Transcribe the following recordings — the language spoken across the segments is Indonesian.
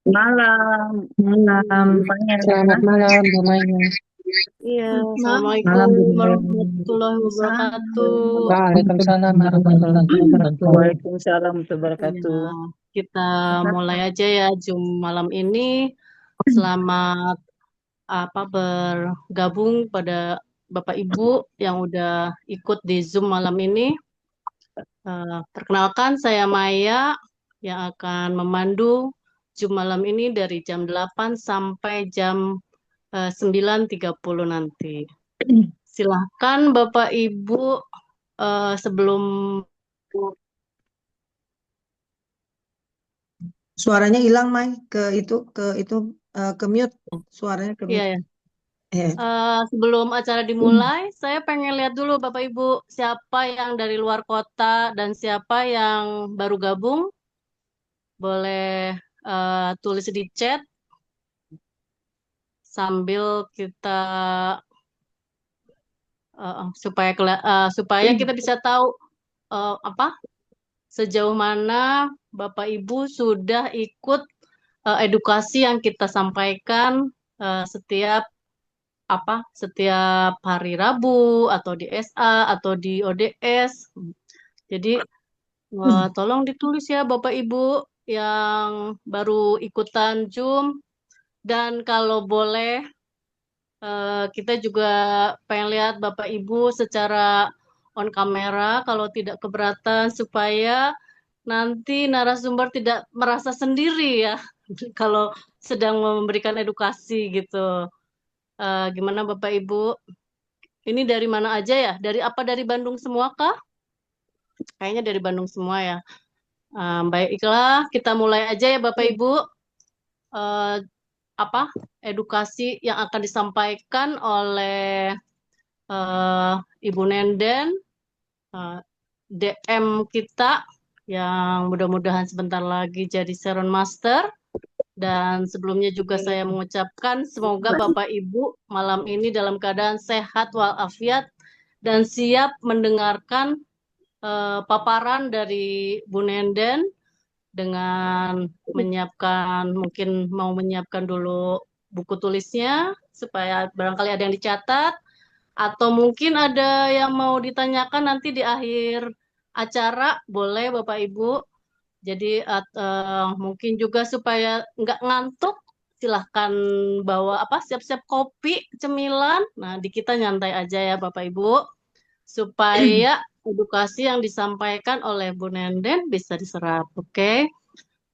Malam, Malam, Fanya. selamat malam Bu Maya. Iya, Malam Bu Assalamualaikum Maya. warahmatullahi wabarakatuh. Waalaikumsalam warahmatullahi wabarakatuh. Waalaikumsalam warahmatullahi Ya, wabarakatuh. kita mulai aja ya Zoom malam ini. Selamat bergabung pada Bapak Ibu yang udah ikut di Zoom malam ini. Perkenalkan saya Maya yang akan memandu Zoom malam ini dari jam 8 sampai jam 9.30 nanti. Silahkan Bapak Ibu sebelum Suaranya hilang, Mai. Ke mute. Suaranya ke Iya mute. ya. Eh, Sebelum acara dimulai, saya pengen lihat dulu Bapak Ibu siapa yang dari luar kota dan siapa yang baru gabung. Boleh tulis di chat sambil kita supaya kita bisa tahu apa sejauh mana Bapak Ibu sudah ikut edukasi yang kita sampaikan setiap hari Rabu atau di SA atau di ODS. Jadi tolong ditulis ya Bapak Ibu yang baru ikutan Zoom dan kalau boleh kita juga pengen lihat Bapak Ibu secara on kamera kalau tidak keberatan supaya nanti narasumber tidak merasa sendiri ya kalau sedang memberikan edukasi gitu. Gimana Bapak Ibu? Ini dari mana aja ya? Dari Bandung semua kah? Kayaknya dari Bandung semua ya. Baiklah, kita mulai aja ya Bapak Ibu. Eh, Edukasi yang akan disampaikan oleh eh, Ibu Nenden, eh, DM kita yang mudah-mudahan sebentar lagi jadi Sharon Master. Dan sebelumnya juga saya mengucapkan semoga Bapak Ibu malam ini dalam keadaan sehat walafiat dan siap mendengarkan paparan dari Bu Nenden dengan mungkin mau menyiapkan dulu buku tulisnya supaya barangkali ada yang dicatat atau mungkin ada yang mau ditanyakan nanti di akhir acara boleh Bapak Ibu. Jadi mungkin juga supaya nggak ngantuk silahkan bawa siap-siap kopi cemilan. Nah di kita nyantai aja ya Bapak Ibu supaya edukasi yang disampaikan oleh Bu Nenden bisa diserap. Oke.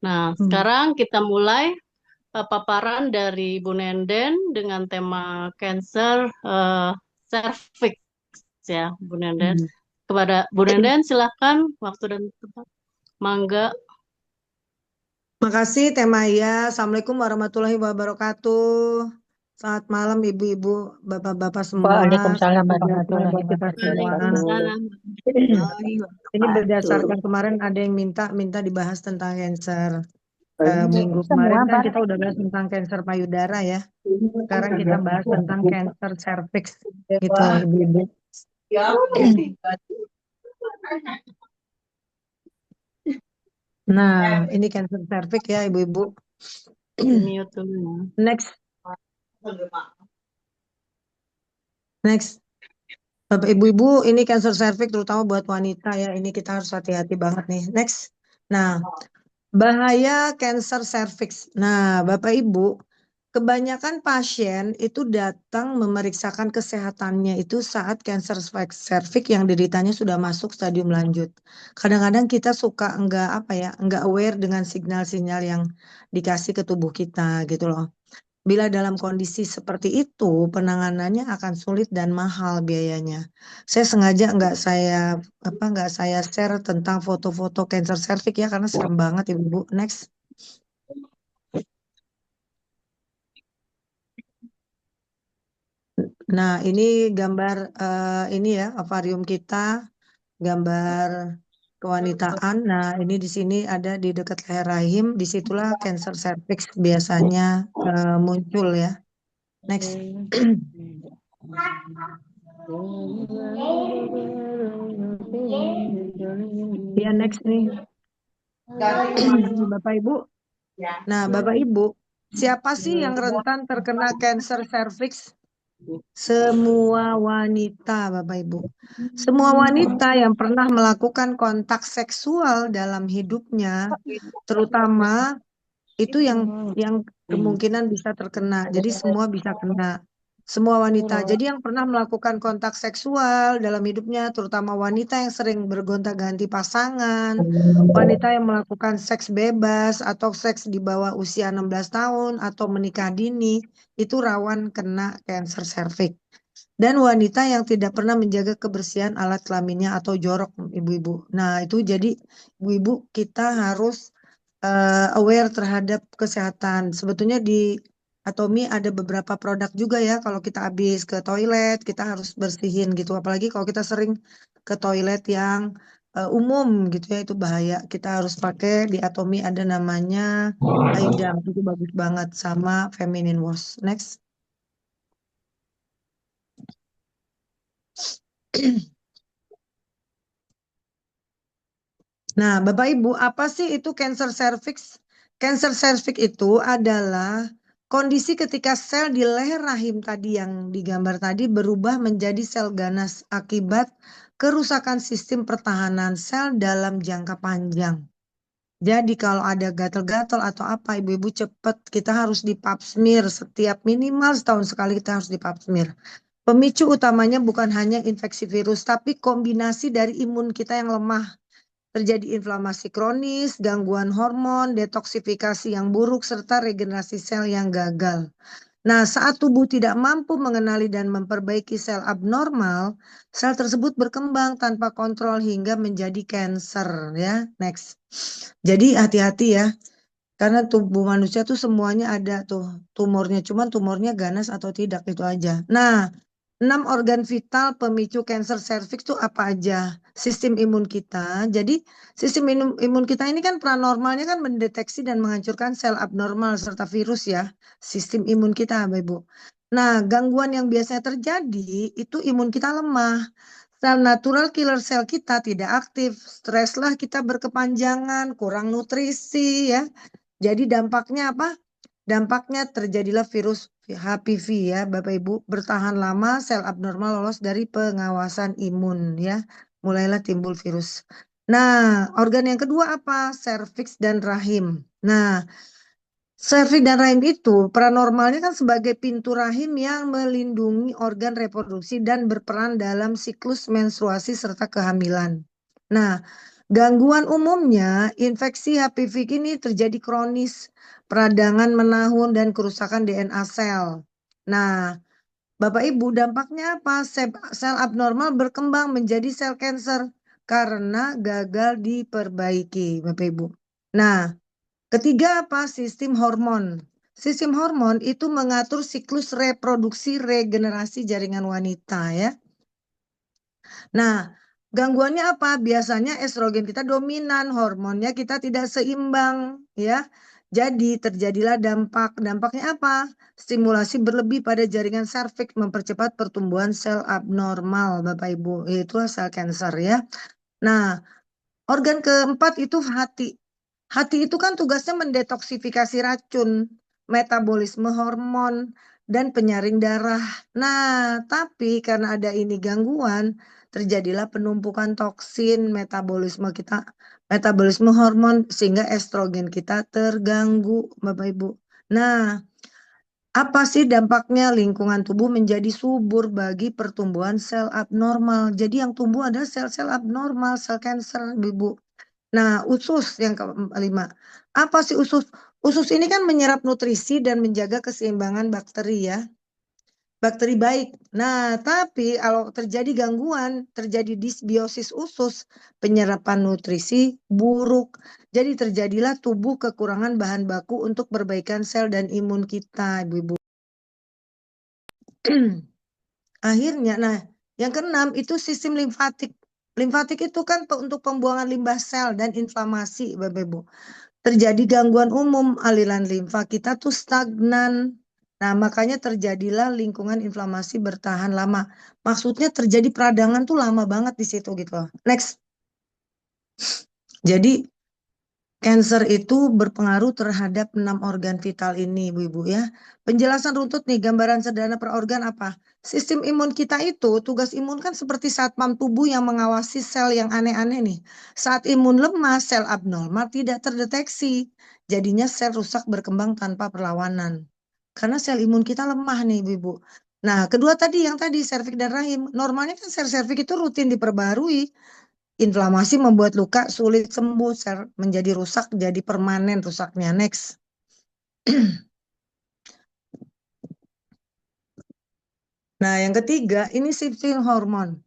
Nah, sekarang kita mulai paparan dari Bu Nenden dengan tema cancer cervix ya, Bu Nenden. Kepada Bu Nenden silahkan waktu dan tempat. Mangga. Makasih, Teh Maya. Assalamualaikum warahmatullahi wabarakatuh. Selamat malam, ibu-ibu, bapak-bapak semua. Waalaikumsalam Sejahtera warahmatullahi buat kita semua. wabarakatuh. Waalaikumsalam. Ini berdasarkan kemarin ada yang minta dibahas tentang cancer. Minggu Semua kemarin kan Pak. kita udah bahas tentang cancer payudara ya. Sekarang kita bahas tentang cancer cervix gitu, ibu-ibu. Nah, ini cancer cervix ya, ibu-ibu. Mute dulu ya. Next, next. Bapak ibu-ibu, ini cancer cervix terutama buat wanita ya. Ini kita harus hati-hati banget nih. Next. Nah, bahaya cancer cervix. Nah, Bapak Ibu, kebanyakan pasien itu datang memeriksakan kesehatannya itu saat cancer cervix yang deritanya sudah masuk stadium lanjut. Kadang-kadang kita suka enggak aware dengan sinyal-sinyal yang dikasih ke tubuh kita gitu loh. Bila dalam kondisi seperti itu, penanganannya akan sulit dan mahal biayanya. Saya sengaja nggak saya share tentang foto-foto cancer cervix ya karena serem banget ibu-ibu. Next. Nah, ini gambar ini ya ovarium kita, gambar kewanitaan. Nah, ini di sini ada di dekat leher rahim, disitulah cancer cervix biasanya muncul ya. Next. Ya, next nih. Bapak Ibu, Nah, Bapak Ibu, siapa sih yang rentan terkena kanker serviks? Semua wanita, Bapak Ibu. Semua wanita yang pernah melakukan kontak seksual dalam hidupnya, terutama itu yang kemungkinan bisa terkena. Jadi semua bisa kena. Semua wanita. Jadi yang pernah melakukan kontak seksual dalam hidupnya, terutama wanita yang sering bergonta-ganti pasangan, wanita yang melakukan seks bebas atau seks di bawah usia 16 tahun atau menikah dini, itu rawan kena kanker serviks. Dan wanita yang tidak pernah menjaga kebersihan alat kelaminnya atau jorok, ibu-ibu. Nah, itu jadi ibu-ibu kita harus aware terhadap kesehatan. Sebetulnya di Atomi ada beberapa produk juga ya. Kalau kita habis ke toilet, kita harus bersihin gitu. Apalagi kalau kita sering ke toilet yang umum gitu ya, itu bahaya. Kita harus pakai di Atomi ada namanya Aidam. Itu bagus banget sama Feminine Wash. Next. Nah, Bapak Ibu, apa sih itu cancer cervix? Cancer cervix itu adalah kondisi ketika sel di leher rahim tadi yang digambar tadi berubah menjadi sel ganas akibat kerusakan sistem pertahanan sel dalam jangka panjang. Jadi kalau ada gatal-gatal atau apa, ibu-ibu cepat kita harus di pap smear setiap minimal setahun sekali kita harus di pap smear. Pemicu utamanya bukan hanya infeksi virus, tapi kombinasi dari imun kita yang lemah. Terjadi inflamasi kronis, gangguan hormon, detoksifikasi yang buruk, serta regenerasi sel yang gagal. Nah, saat tubuh tidak mampu mengenali dan memperbaiki sel abnormal, sel tersebut berkembang tanpa kontrol hingga menjadi kanker ya. Next. Jadi hati-hati ya. Karena tubuh manusia tuh semuanya ada tuh tumornya, cuman tumornya ganas atau tidak itu aja. Nah, 6 organ vital pemicu kanker serviks itu apa aja? Sistem imun kita. Jadi sistem imun kita ini kan pranormalnya kan mendeteksi dan menghancurkan sel abnormal serta virus ya. Sistem imun kita, Bapak Ibu. Nah, gangguan yang biasanya terjadi itu imun kita lemah. Sel natural killer sel kita tidak aktif. Streslah kita berkepanjangan, kurang nutrisi ya. Jadi dampaknya apa? Dampaknya terjadilah virus HPV ya Bapak Ibu, bertahan lama sel abnormal lolos dari pengawasan imun ya, mulailah timbul virus. Nah, organ yang kedua apa? Serviks dan rahim. Nah, serviks dan rahim itu paranormalnya kan sebagai pintu rahim yang melindungi organ reproduksi dan berperan dalam siklus menstruasi serta kehamilan. Nah, gangguan umumnya infeksi HPV ini terjadi kronis, peradangan menahun dan kerusakan DNA sel. Nah, Bapak Ibu dampaknya apa? Sel abnormal berkembang menjadi sel kanker karena gagal diperbaiki, Bapak Ibu. Nah, ketiga apa? Sistem hormon. Sistem hormon itu mengatur siklus reproduksi regenerasi jaringan wanita ya. Nah, gangguannya apa? Biasanya estrogen kita dominan, hormonnya kita tidak seimbang ya. Jadi terjadilah dampaknya apa? Stimulasi berlebih pada jaringan serviks mempercepat pertumbuhan sel abnormal Bapak Ibu, yaitu sel kanker ya. Nah, organ keempat itu hati. Hati itu kan tugasnya mendetoksifikasi racun, metabolisme hormon, dan penyaring darah. Nah, tapi karena ada ini gangguan, terjadilah penumpukan toksin, metabolisme hormon, sehingga estrogen kita terganggu, Bapak Ibu. Nah, apa sih dampaknya? Lingkungan tubuh menjadi subur bagi pertumbuhan sel abnormal. Jadi yang tumbuh adalah sel-sel abnormal, sel kanker, Ibu. Nah, usus yang kelima. Apa sih usus? Usus ini kan menyerap nutrisi dan menjaga keseimbangan bakteri ya. Bakteri baik. Nah, tapi kalau terjadi gangguan, terjadi disbiosis usus, penyerapan nutrisi buruk. Jadi terjadilah tubuh kekurangan bahan baku untuk perbaikan sel dan imun kita, Ibu-ibu. Akhirnya, nah, yang keenam itu sistem limfatik. Limfatik itu kan untuk pembuangan limbah sel dan inflamasi, Bapak Ibu. Terjadi gangguan umum, aliran limfa kita tuh stagnan. Nah, makanya terjadilah lingkungan inflamasi bertahan lama. Maksudnya terjadi peradangan tuh lama banget di situ gitu loh. Next. Jadi Cancer itu berpengaruh terhadap 6 organ vital ini, Ibu-Ibu ya. Penjelasan runtut nih, gambaran sederhana per organ apa? Sistem imun kita itu, tugas imun kan seperti satpam tubuh yang mengawasi sel yang aneh-aneh nih. Saat imun lemah, sel abnormal tidak terdeteksi. Jadinya sel rusak berkembang tanpa perlawanan. Karena sel imun kita lemah nih, Ibu-Ibu. Nah, kedua tadi, yang tadi, serviks dan rahim. Normalnya kan sel serviks itu rutin diperbarui. Inflamasi membuat luka sulit sembuh, sel menjadi rusak, jadi permanen rusaknya. Next. Nah, yang ketiga, ini shifting hormon.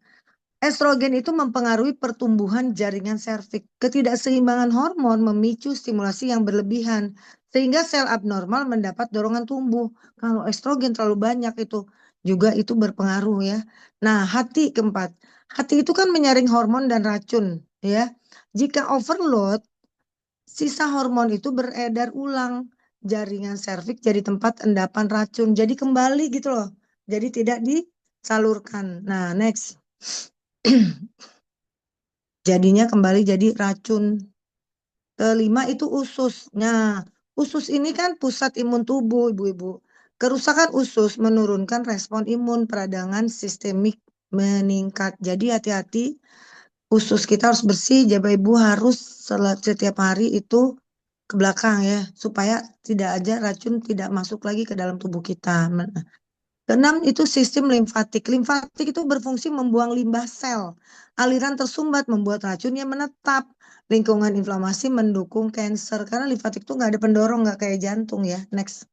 Estrogen itu mempengaruhi pertumbuhan jaringan serviks. Ketidakseimbangan hormon memicu stimulasi yang berlebihan, sehingga sel abnormal mendapat dorongan tumbuh. Kalau estrogen terlalu banyak itu juga itu berpengaruh ya. Nah, hati keempat. Hati itu kan menyaring hormon dan racun ya. Jika overload, sisa hormon itu beredar ulang. Jaringan serviks jadi tempat endapan racun. Jadi kembali gitu loh. Jadi tidak disalurkan. Nah, next. Jadinya kembali jadi racun. Kelima itu usus. Nah, usus ini kan pusat imun tubuh, Ibu-Ibu. Kerusakan usus menurunkan respon imun, peradangan sistemik meningkat. Jadi hati-hati, usus kita harus bersih. Jadi Ibu harus setiap hari itu ke belakang ya, supaya tidak ada racun tidak masuk lagi ke dalam tubuh kita. Keenam itu sistem limfatik. Limfatik itu berfungsi membuang limbah sel. Aliran tersumbat membuat racunnya menetap. Lingkungan inflamasi mendukung kanker. Karena limfatik itu nggak ada pendorong, nggak kayak jantung ya. Next.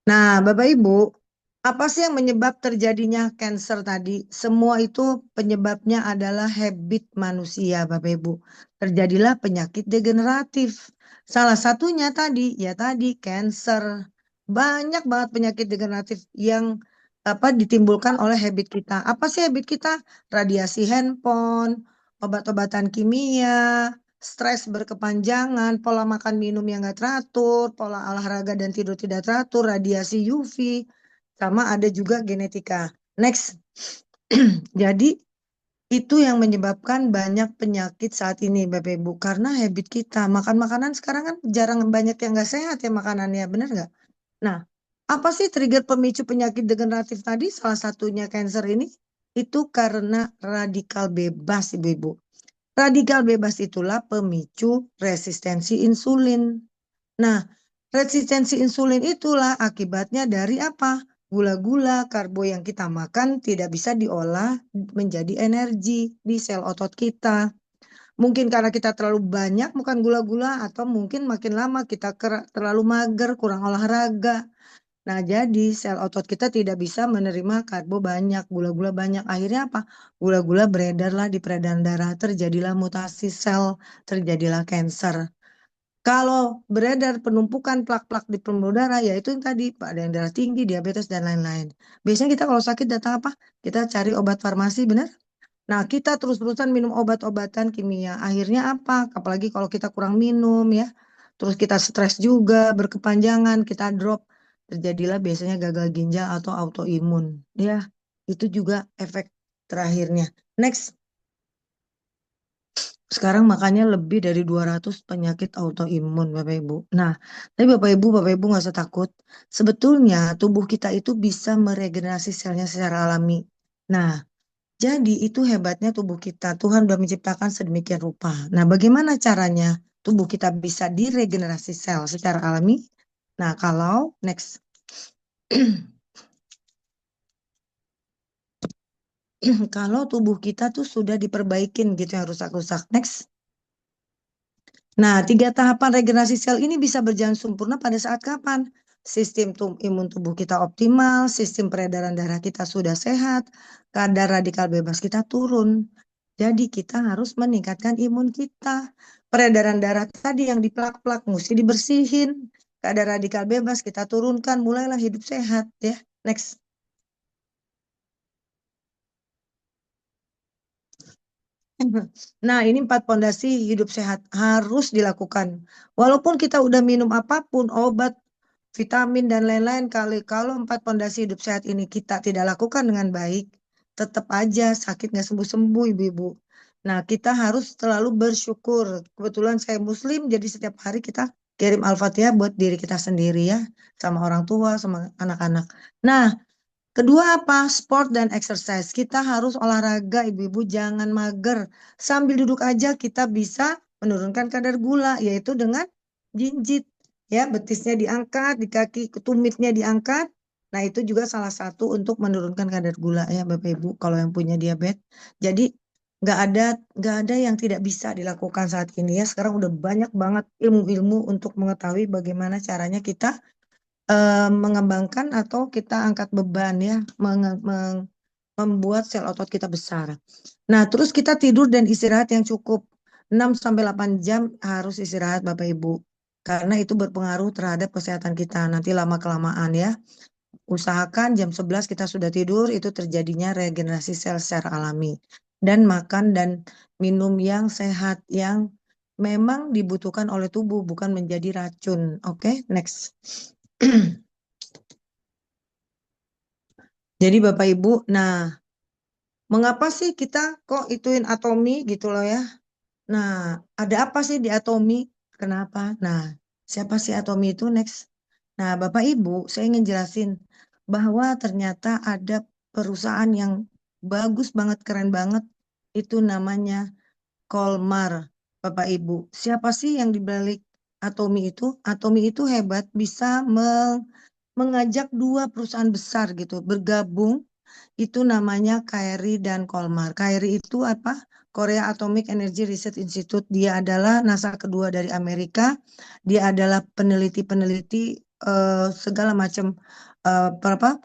Nah, Bapak Ibu, apa sih yang menyebab terjadinya kanker tadi? Semua itu penyebabnya adalah habit manusia, Bapak Ibu. Terjadilah penyakit degeneratif. Salah satunya tadi, ya tadi kanker. Banyak banget penyakit degeneratif yang ditimbulkan oleh habit kita. Apa sih habit kita? Radiasi handphone, obat-obatan kimia, stres berkepanjangan, pola makan minum yang nggak teratur, pola olahraga dan tidur tidak teratur, radiasi UV, sama ada juga genetika. Next. Jadi itu yang menyebabkan banyak penyakit saat ini, Bapak Ibu, karena habit kita. Makan makanan sekarang kan jarang, banyak yang nggak sehat ya makanannya, benar nggak? Nah, apa sih trigger pemicu penyakit degeneratif tadi? Salah satunya kanker ini, itu karena radikal bebas, Ibu-Ibu. Radikal bebas itulah pemicu resistensi insulin. Nah, resistensi insulin itulah akibatnya dari apa? Gula-gula, karbo yang kita makan tidak bisa diolah menjadi energi di sel otot kita. Mungkin karena kita terlalu banyak makan gula-gula, atau mungkin makin lama kita terlalu mager, kurang olahraga. Nah, jadi sel otot kita tidak bisa menerima karbo banyak, gula-gula banyak. Akhirnya apa? Gula-gula beredarlah di peredaran darah, terjadilah mutasi sel, terjadilah kanker. Kalau beredar penumpukan plak-plak di pembuluh darah, yaitu yang tadi, ada yang darah tinggi, diabetes, dan lain-lain. Biasanya kita kalau sakit datang apa? Kita cari obat farmasi, benar? Nah, kita terus-terusan minum obat-obatan kimia. Akhirnya apa? Apalagi kalau kita kurang minum ya. Terus kita stres juga, berkepanjangan, kita drop. Terjadilah biasanya gagal ginjal atau autoimun. Ya, itu juga efek terakhirnya. Next. Sekarang makanya lebih dari 200 penyakit autoimun, Bapak Ibu. Nah, tapi Bapak Ibu nggak usah takut. Sebetulnya tubuh kita itu bisa meregenerasi selnya secara alami. Nah, jadi itu hebatnya tubuh kita. Tuhan sudah menciptakan sedemikian rupa. Nah, bagaimana caranya tubuh kita bisa diregenerasi sel secara alami? Nah, kalau next. Kalau tubuh kita tuh sudah diperbaikin gitu yang rusak-rusak. Next. Nah, 3 tahapan regenerasi sel ini bisa berjalan sempurna pada saat kapan? Sistem imun tubuh kita optimal, sistem peredaran darah kita sudah sehat, kadar radikal bebas kita turun. Jadi kita harus meningkatkan imun kita. Peredaran darah tadi yang di plak-plak mesti dibersihin. Kadar radikal bebas kita turunkan, mulailah hidup sehat ya. Next. Nah, ini 4 pondasi hidup sehat harus dilakukan. Walaupun kita udah minum apapun, obat, vitamin, dan lain-lain, kalau 4 pondasi hidup sehat ini kita tidak lakukan dengan baik, tetap aja sakit nggak sembuh-sembuh ibu-ibu. Nah, kita harus selalu bersyukur. Kebetulan saya Muslim, jadi setiap hari kita kirim Al-Fatihah buat diri kita sendiri ya, sama orang tua, sama anak-anak. Nah, kedua apa? Sport dan exercise. Kita harus olahraga, ibu-ibu, jangan mager. Sambil duduk aja kita bisa menurunkan kadar gula, yaitu dengan jinjit. Ya, betisnya diangkat, di kaki tumitnya diangkat. Nah, itu juga salah satu untuk menurunkan kadar gula ya, Bapak Ibu, kalau yang punya diabetes. Jadi nggak ada yang tidak bisa dilakukan saat ini ya. Sekarang udah banyak banget ilmu-ilmu untuk mengetahui bagaimana caranya kita mengembangkan atau kita angkat beban ya, membuat sel otot kita besar. Nah, terus kita tidur dan istirahat yang cukup 6-8 jam harus istirahat Bapak Ibu. Karena itu berpengaruh terhadap kesehatan kita nanti lama-kelamaan ya. Usahakan jam 11 kita sudah tidur, itu terjadinya regenerasi sel secara alami. Dan makan dan minum yang sehat, yang memang dibutuhkan oleh tubuh, bukan menjadi racun. Oke, next. Jadi Bapak Ibu, nah mengapa sih kita kok ituin atomi gitu loh ya? Nah, ada apa sih di atomi? Kenapa? Nah, siapa sih atomi itu? Next. Nah, Bapak Ibu, saya ingin jelasin bahwa ternyata ada perusahaan yang bagus banget, keren banget. Itu namanya Colmar, Bapak Ibu. Siapa sih yang dibalik atomi itu? Atomi itu hebat, bisa mengajak dua perusahaan besar gitu bergabung. Itu namanya KRI dan Colmar. KRI itu apa? Korea Atomic Energy Research Institute. Dia adalah NASA kedua dari Amerika. Dia adalah peneliti-peneliti segala macam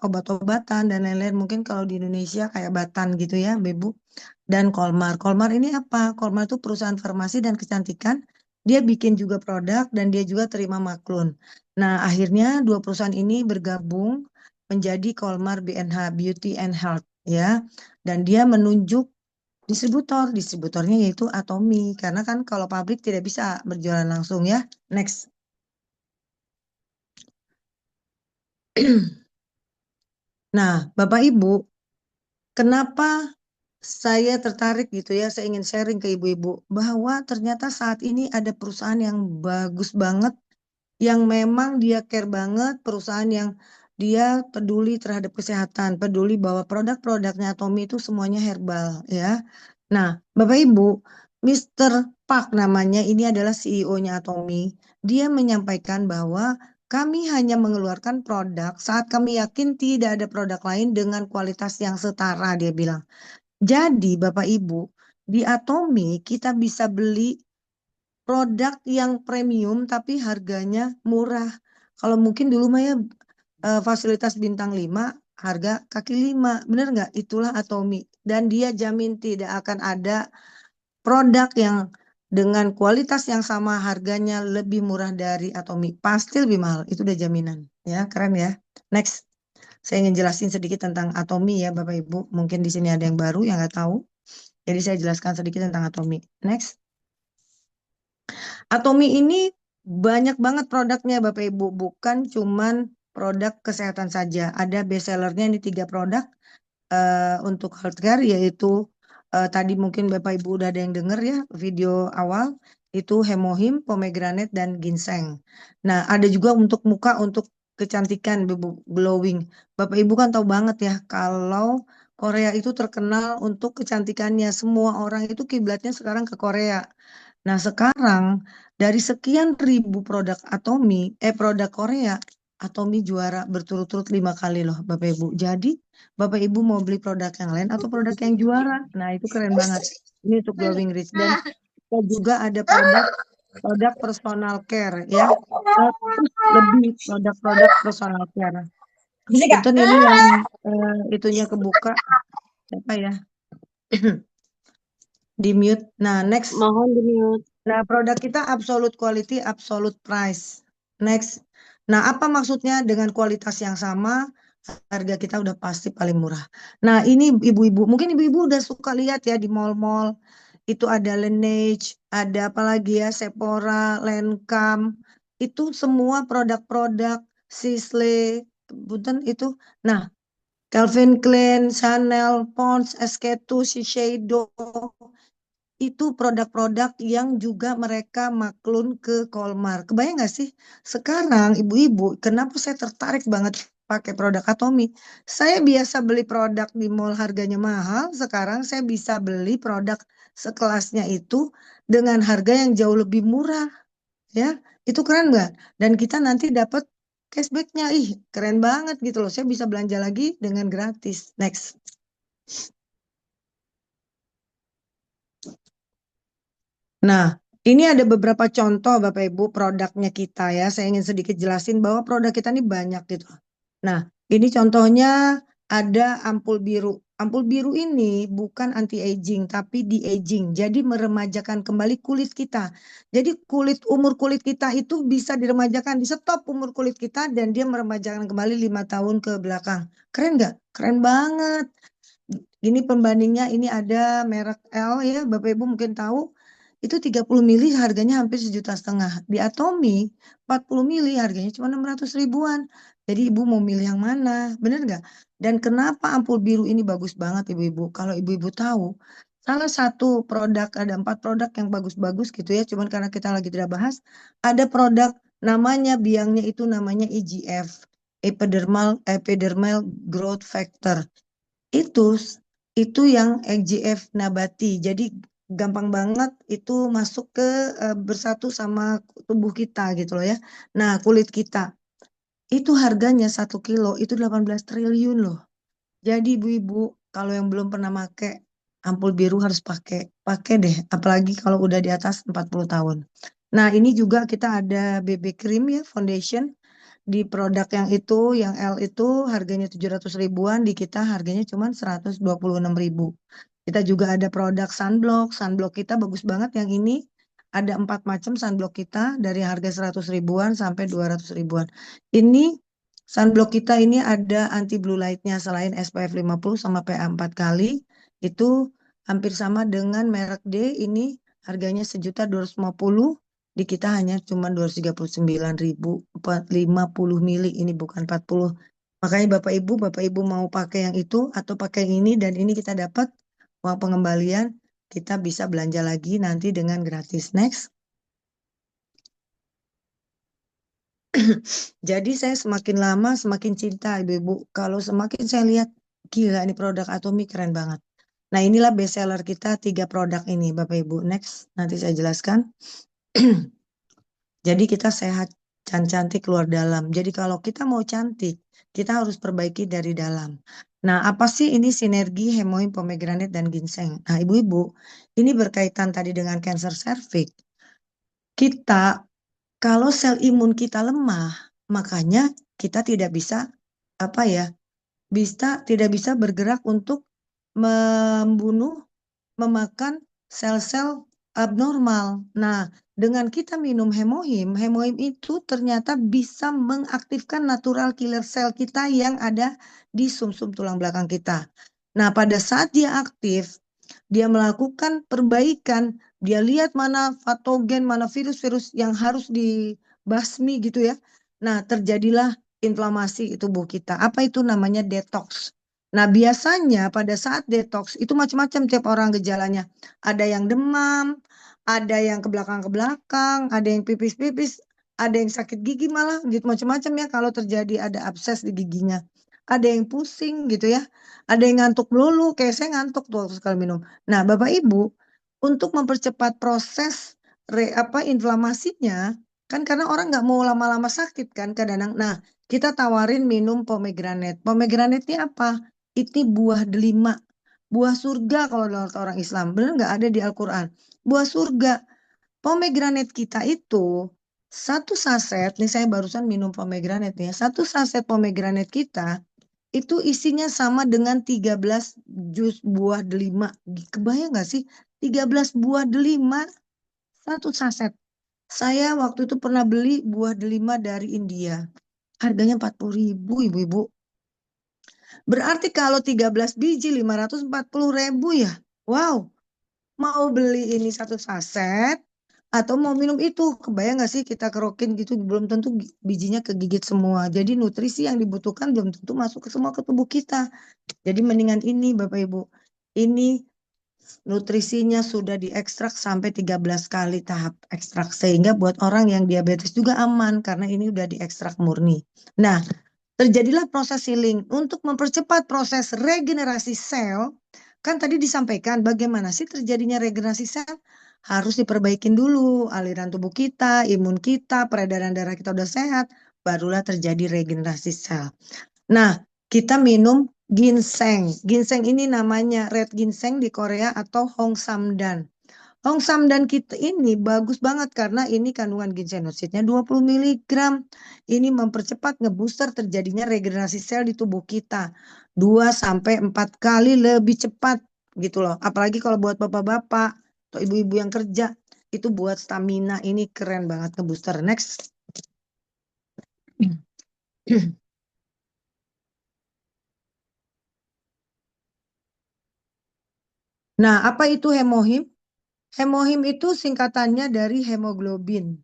obat-obatan dan lain-lain. Mungkin kalau di Indonesia kayak Batan gitu ya, Bebu. Dan Colmar. Colmar ini apa? Colmar itu perusahaan farmasi dan kecantikan. Dia bikin juga produk dan dia juga terima maklun. Nah, akhirnya dua perusahaan ini bergabung menjadi Colmar BNH Beauty and Health ya. Dan dia menunjuk distributornya yaitu Atomi karena kan kalau pabrik tidak bisa berjualan langsung ya. Next. Nah, Bapak Ibu, kenapa saya tertarik gitu ya, saya ingin sharing ke ibu-ibu bahwa ternyata saat ini ada perusahaan yang bagus banget, yang memang dia care banget, perusahaan yang dia peduli terhadap kesehatan, peduli bahwa produk-produknya Atomi itu semuanya herbal ya. Nah, Bapak Ibu, Mr. Park namanya, ini adalah CEO-nya Atomi. Dia menyampaikan bahwa kami hanya mengeluarkan produk saat kami yakin tidak ada produk lain dengan kualitas yang setara, dia bilang. Jadi Bapak Ibu, di Atomi kita bisa beli produk yang premium tapi harganya murah. Kalau mungkin dulu mah ya fasilitas bintang 5, harga kaki 5. Bener nggak? Itulah Atomi. Dan dia jamin tidak akan ada produk yang dengan kualitas yang sama harganya lebih murah dari Atomi. Pasti lebih mahal. Itu udah jaminan. Ya, keren ya. Next. Saya ingin jelasin sedikit tentang Atomi ya Bapak Ibu. Mungkin di sini ada yang baru yang nggak tahu. Jadi saya jelaskan sedikit tentang Atomi. Next. Atomi ini banyak banget produknya Bapak Ibu. Bukan cuman produk kesehatan saja. Ada best sellernya ini 3 produk untuk healthcare yaitu tadi mungkin Bapak Ibu udah ada yang dengar ya video awal. Itu hemohim, pomegranate, dan ginseng. Nah ada juga untuk muka untuk kecantikan, glowing. Bapak Ibu kan tahu banget ya kalau Korea itu terkenal untuk kecantikannya. Semua orang itu kiblatnya sekarang ke Korea. Nah, sekarang dari sekian ribu produk produk Korea, Atomi juara berturut-turut 5 kali loh, Bapak Ibu. Jadi, Bapak Ibu mau beli produk yang lain atau produk yang juara? Nah, itu keren banget. Ini untuk glowing rich. Dan kita juga ada produk personal care ya. Terus lebih produk-produk personal care. Punten ini yang itunya kebuka. Apa ya? Di mute. Nah, next. Mohon di-mute. Nah, produk kita absolute quality, absolute price. Next. Nah, apa maksudnya dengan kualitas yang sama, harga kita udah pasti paling murah. Nah, ini ibu-ibu, mungkin ibu-ibu udah suka lihat ya di mall-mall. Itu ada Laneige, ada apa lagi ya, Sephora, Lancome. Itu semua produk-produk Sisley, punten itu. Nah, Calvin Klein, Chanel, Pond's, SK2, Shiseido, itu produk-produk yang juga mereka maklun ke Kolmar. Kebayang nggak sih? Sekarang ibu-ibu, kenapa saya tertarik banget pakai produk Atomy? Saya biasa beli produk di mall harganya mahal, sekarang saya bisa beli produk sekelasnya itu dengan harga yang jauh lebih murah, ya. Itu keren nggak? Dan kita nanti dapat cashbacknya, ih keren banget gitu loh. Saya bisa belanja lagi dengan gratis. Next. Nah, ini ada beberapa contoh Bapak Ibu produknya kita ya. Saya ingin sedikit jelasin bahwa produk kita ini banyak gitu. Nah, ini contohnya ada ampul biru. Ampul biru ini bukan anti-aging tapi de-aging. Jadi meremajakan kembali kulit kita. Jadi umur kulit kita itu bisa diremajakan, di stop umur kulit kita dan dia meremajakan kembali 5 tahun ke belakang. Keren nggak? Keren banget. Ini pembandingnya, ini ada merek L ya, Bapak Ibu mungkin tahu. Itu 30 mili harganya hampir 1,5 juta. Di Atomy 40 mili harganya cuma 600 ribuan. Jadi ibu mau milih yang mana? Bener nggak? Dan kenapa ampul biru ini bagus banget ibu-ibu? Kalau ibu-ibu tahu, salah satu produk, ada 4 produk yang bagus-bagus gitu ya. Cuman karena kita lagi tidak bahas, ada produk namanya biangnya itu namanya EGF, Epidermal Growth Factor. Itu itu yang EGF nabati. Jadi gampang banget itu masuk ke bersatu sama tubuh kita gitu loh ya. Nah, kulit kita itu harganya 1 kilo itu 18 triliun loh. Jadi ibu-ibu kalau yang belum pernah pakai ampul biru harus pakai deh, apalagi kalau udah di atas 40 tahun. Nah, ini juga kita ada BB cream ya, foundation. Di produk yang itu, yang L itu harganya 700 ribuan, di kita harganya cuma 126 ribu. Kita juga ada produk sunblock. Sunblock kita bagus banget yang ini. Ada 4 macam sunblock kita dari harga 100 ribuan sampai 200 ribuan. Ini sunblock kita ini ada anti blue light-nya selain SPF 50 sama PA 4 kali. Itu hampir sama dengan merek D, ini harganya 1.250.000. Di kita hanya cuma 239.000, 50 mili, ini bukan 40. Makanya Bapak Ibu mau pakai yang itu atau pakai yang ini, dan ini kita dapat uang pengembalian, kita bisa belanja lagi nanti dengan gratis. Next. Jadi saya semakin lama semakin cinta ibu-ibu. Kalau semakin saya lihat, gila ini produk Atomy keren banget. Nah, inilah best seller kita 3 produk ini Bapak Ibu. Next, nanti saya jelaskan. Jadi kita sehat dan cantik luar dalam. Jadi kalau kita mau cantik, kita harus perbaiki dari dalam. Nah, apa sih ini sinergi hemoin, pomegranate, dan ginseng? Nah, ibu-ibu, ini berkaitan tadi dengan kanker serviks. Kita, kalau sel imun kita lemah, makanya kita tidak bisa, apa ya, tidak bisa bergerak untuk membunuh, memakan sel-sel abnormal. Nah, dengan kita minum hemohim, hemohim itu ternyata bisa mengaktifkan natural killer cell kita yang ada di sumsum tulang belakang kita. Nah, pada saat dia aktif, dia melakukan perbaikan, dia lihat mana patogen, mana virus-virus yang harus dibasmi gitu ya. Nah, terjadilah inflamasi tubuh kita. Apa itu namanya detox. Nah, biasanya pada saat detox itu macam-macam tiap orang gejalanya. Ada yang demam, ada yang ke belakang, ada yang pipis-pipis, ada yang sakit gigi malah gitu macam-macam ya kalau terjadi ada abses di giginya. Ada yang pusing gitu ya. Ada yang ngantuk melulu, kayak saya ngantuk tuh waktu sekali minum. Nah, Bapak Ibu, untuk mempercepat proses inflamasinya, kan karena orang nggak mau lama-lama sakit kan kadang-kadang. Nah, kita tawarin minum pomegranate. Pomegranate ini apa? Ini buah delima, buah surga kalau menurut orang Islam. Benar nggak ada di Al-Quran? Buah surga. Pomegranate kita itu satu saset, nih saya barusan minum pomegranate ya. Satu saset pomegranate kita itu isinya sama dengan 13 jus buah delima. Kebayang nggak sih? 13 buah delima satu saset. Saya waktu itu pernah beli buah delima dari India. Harganya 40.000 ibu-ibu. Berarti kalau 13 biji 540.000 ya. Wow, mau beli ini satu saset, Atau mau minum itu, kebayang nggak sih kita kerokin gitu, belum tentu bijinya kegigit semua. Jadi nutrisi yang dibutuhkan belum tentu masuk ke semua ke tubuh kita. Jadi mendingan ini Bapak Ibu, ini nutrisinya sudah diekstrak sampai 13 kali tahap ekstrak. Sehingga buat orang yang diabetes juga aman karena ini udah diekstrak murni. Nah, terjadilah proses healing. Untuk mempercepat proses regenerasi sel, kan tadi disampaikan bagaimana sih terjadinya regenerasi sel? Harus diperbaikin dulu aliran tubuh kita, imun kita, peredaran darah kita udah sehat, barulah terjadi regenerasi sel. Nah, kita minum ginseng. Ginseng ini namanya red ginseng di Korea atau Hongsamdan. Hongsamdan kita ini bagus banget karena ini kandungan ginsenositnya 20 mg. Ini mempercepat ngebooster terjadinya regenerasi sel di tubuh kita 2-4 kali lebih cepat gitu loh. Apalagi kalau buat bapak-bapak atau ibu-ibu yang kerja itu buat stamina ini keren banget ngebooster. Next. Nah, apa itu hemohim? Hemohim itu singkatannya dari hemoglobin.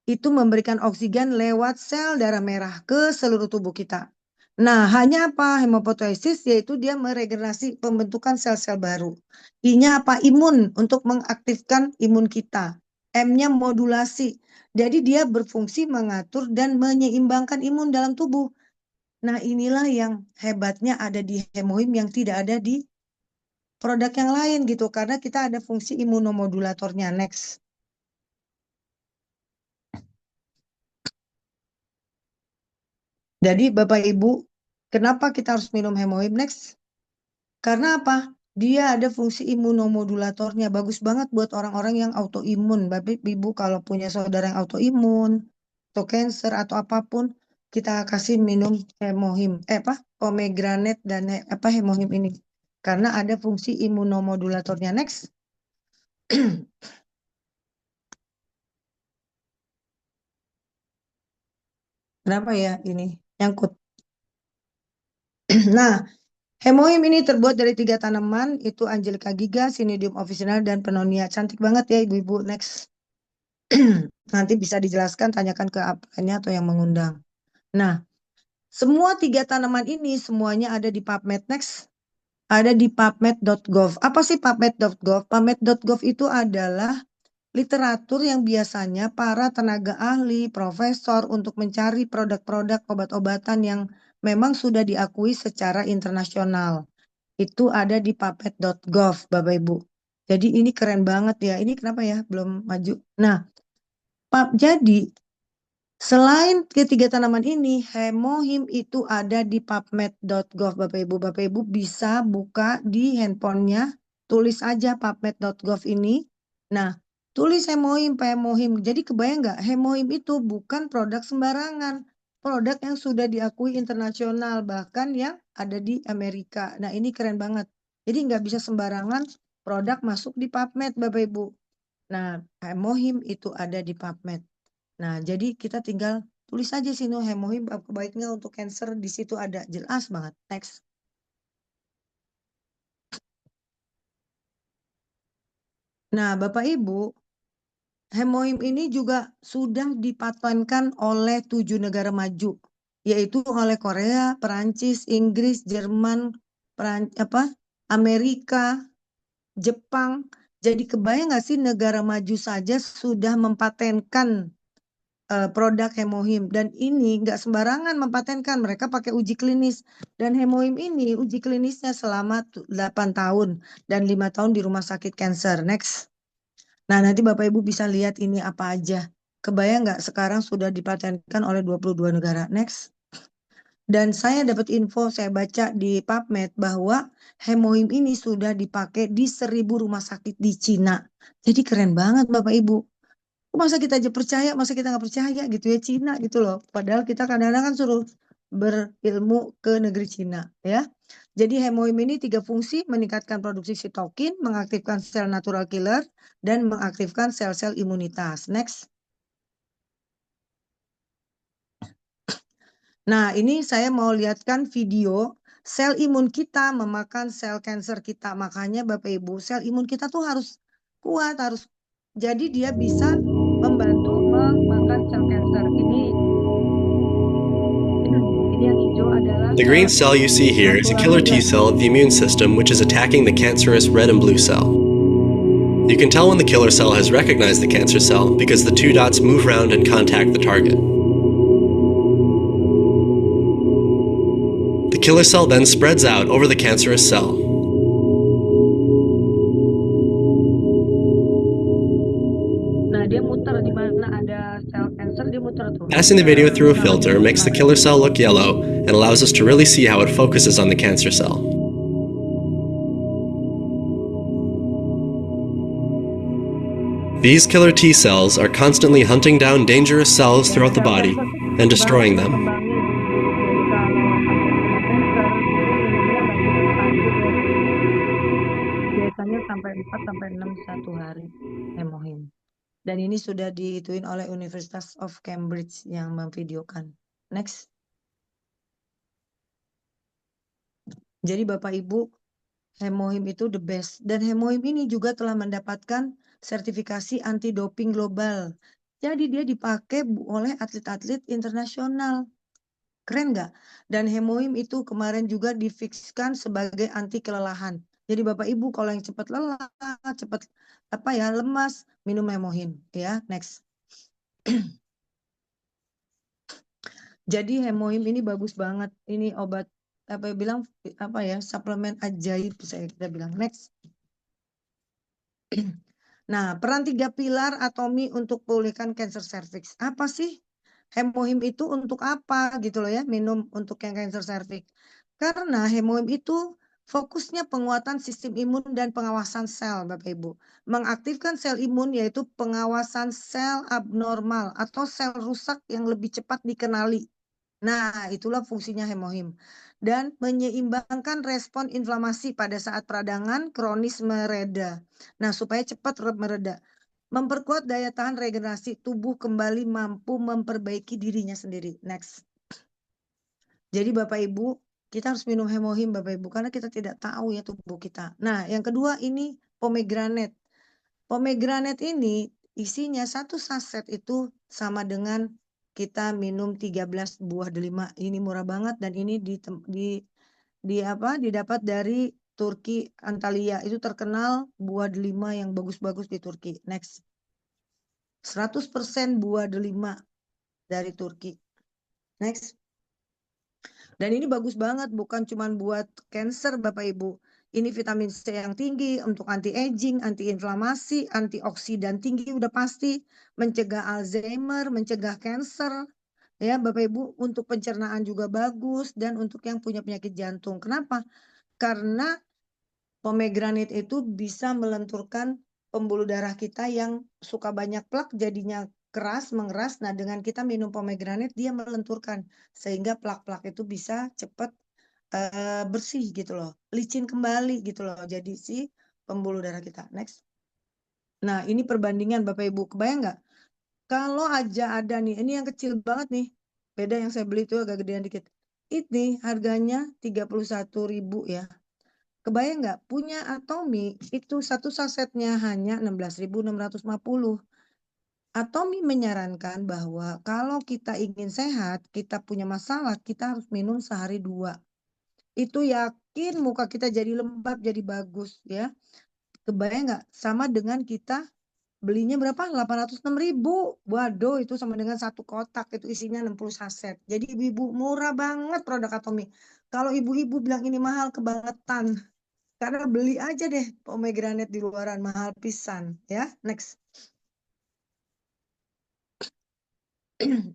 Itu memberikan oksigen lewat sel darah merah ke seluruh tubuh kita. Nah, hanya apa? Hemopoiesis yaitu dia meregenerasi pembentukan sel-sel baru. I-nya apa? Imun untuk mengaktifkan imun kita. M-nya modulasi. Jadi dia berfungsi mengatur dan menyeimbangkan imun dalam tubuh. Nah, inilah yang hebatnya ada di hemohim yang tidak ada di produk yang lain gitu. Karena kita ada fungsi imunomodulatornya. Next. Jadi Bapak Ibu, kenapa kita harus minum hemohim next? Karena apa? Dia ada fungsi imunomodulatornya. Bagus banget buat orang-orang yang autoimun. Bapak Ibu kalau punya saudara yang autoimun, atau cancer atau apapun, kita kasih minum hemohim. Pomegranate dan hemohim ini. Karena ada fungsi imunomodulatornya. Next. Kenapa ya ini nyangkut? Nah, hemohim ini terbuat dari 3 tanaman, itu Angelica giga, Cnidium officinale, dan Pannonia. Cantik banget ya ibu-ibu. Next. Nanti bisa dijelaskan, tanyakan ke apanya atau yang mengundang. Nah, semua 3 tanaman ini semuanya ada di PubMed. Next. Ada di pubmed.gov. Apa sih pubmed.gov? Pubmed.gov itu adalah literatur yang biasanya para tenaga ahli, profesor untuk mencari produk-produk obat-obatan yang memang sudah diakui secara internasional. Itu ada di pubmed.gov, Bapak Ibu. Jadi ini keren banget ya. Ini kenapa ya belum maju? Nah, jadi selain ketiga tanaman ini, hemohim itu ada di pubmed.gov, Bapak Ibu. Bapak Ibu bisa buka di handphonenya, tulis aja pubmed.gov ini. Nah, tulis hemohim, hemohim. Jadi kebayang nggak? Hemohim itu bukan produk sembarangan. Produk yang sudah diakui internasional, bahkan yang ada di Amerika. Nah, ini keren banget. Jadi nggak bisa sembarangan produk masuk di PubMed, Bapak Ibu. Nah, hemohim itu ada di PubMed. Nah, jadi kita tinggal tulis aja sini hemohim baiknya untuk cancer, di situ ada jelas banget. Next. Nah, Bapak Ibu, hemohim ini juga sudah dipatenkan oleh 7 negara maju, yaitu oleh Korea, Perancis, Inggris, Jerman, Amerika, Jepang. Jadi kebayang nggak sih negara maju saja sudah mempatenkan produk hemohim, dan ini nggak sembarangan mempatenkan, mereka pakai uji klinis, dan hemohim ini uji klinisnya selama 8 tahun dan 5 tahun di rumah sakit cancer. Next. Nah, nanti Bapak Ibu bisa lihat ini apa aja. Kebayang nggak sekarang sudah dipatenkan oleh 22 negara. Next. Dan saya dapat info, saya baca di PubMed bahwa hemohim ini sudah dipakai di 1000 rumah sakit di Cina. Jadi keren banget Bapak Ibu. Masa kita aja percaya, masa kita nggak percaya gitu ya, Cina gitu loh. Padahal kita kadang-kadang kan suruh berilmu ke negeri Cina ya. Jadi hemohim ini 3 fungsi: meningkatkan produksi sitokin, mengaktifkan sel natural killer, dan mengaktifkan sel-sel imunitas. Next. Nah, ini saya mau lihatkan video sel imun kita memakan sel kanker kita. Makanya Bapak Ibu, sel imun kita tuh harus kuat, harus jadi dia bisa membantu mengembangkan sel kanker. Ini yang hijau adalah The green cell you see here is a killer T cell of the immune system which is attacking the cancerous red and blue cell. You can tell when the killer cell has recognized the cancer cell because the two dots move around and contact the target. The killer cell then spreads out over the cancerous cell. Nah, dia muter di mana ada sel kanker, dia muter tuh. Passing the video through a filter makes the killer cell look yellow and allows us to really see how it focuses on the cancer cell. These killer T cells are constantly hunting down dangerous cells throughout the body and destroying them. Biasanya sampai 4 sampai 6 satu hari hemohim. Dan ini sudah diituin oleh Universitas of Cambridge yang memvideokan. Next. Jadi Bapak Ibu, hemohim itu the best. Dan hemohim ini juga telah mendapatkan sertifikasi anti doping global. Jadi dia dipakai oleh atlet-atlet internasional. Keren nggak? Dan hemohim itu kemarin juga difikskan sebagai anti kelelahan. Jadi Bapak Ibu kalau yang cepat lelah, cepat lemas, minum hemohim ya. Next. Jadi hemohim ini bagus banget. Ini obat suplemen ajaib kita bilang. Next. Nah, peran 3 pilar atomi untuk pulihkan kanker serviks. Apa sih? Hemohim itu untuk apa gitu loh ya, minum untuk yang kanker serviks. Karena hemohim itu fokusnya penguatan sistem imun dan pengawasan sel, Bapak Ibu. Mengaktifkan sel imun yaitu pengawasan sel abnormal atau sel rusak yang lebih cepat dikenali. Nah, itulah fungsinya hemohim. Dan menyeimbangkan respon inflamasi pada saat peradangan kronis mereda. Nah, supaya cepat mereda. Memperkuat daya tahan regenerasi tubuh kembali mampu memperbaiki dirinya sendiri. Next. Jadi Bapak Ibu, kita harus minum hemohim Bapak Ibu karena kita tidak tahu ya tubuh kita. Nah, yang kedua ini pomegranate. Pomegranate ini isinya 1 saset itu sama dengan kita minum 13 buah delima. Ini murah banget dan ini didapat dari Turki, Antalya. Itu terkenal buah delima yang bagus-bagus di Turki. Next. 100% buah delima dari Turki. Next. Dan ini bagus banget, bukan cuma buat cancer Bapak Ibu. Ini vitamin C yang tinggi untuk anti-aging, anti-inflamasi, antioksidan tinggi udah pasti. Mencegah Alzheimer, mencegah cancer. Ya Bapak Ibu, untuk pencernaan juga bagus. Dan untuk yang punya penyakit jantung. Kenapa? Karena pomegranate itu bisa melenturkan pembuluh darah kita yang suka banyak plak jadinya keras, mengeras. Nah, dengan kita minum pomegranate dia melenturkan sehingga plak-plak itu bisa cepat bersih gitu loh, licin kembali gitu loh. Jadi si pembuluh darah kita. Next. Nah, ini perbandingan Bapak Ibu, kebayang nggak? Kalau aja ada nih, ini yang kecil banget nih. Beda yang saya beli itu agak gedean dikit. Ini harganya 31.000 ya. Kebayang nggak? Punya Atomi itu 1 sasetnya hanya 16.650. Atomi menyarankan bahwa kalau kita ingin sehat, kita punya masalah, kita harus minum sehari 2. Itu yakin muka kita jadi lembab, jadi bagus ya. Kebayang nggak? Sama dengan kita belinya berapa? 806.000. Waduh, itu sama dengan 1 kotak, itu isinya 60 saset. Jadi ibu-ibu murah banget produk Atomi. Kalau ibu-ibu bilang ini mahal, kebangetan. Karena beli aja deh pomegranate di luaran, mahal pisan ya. Next.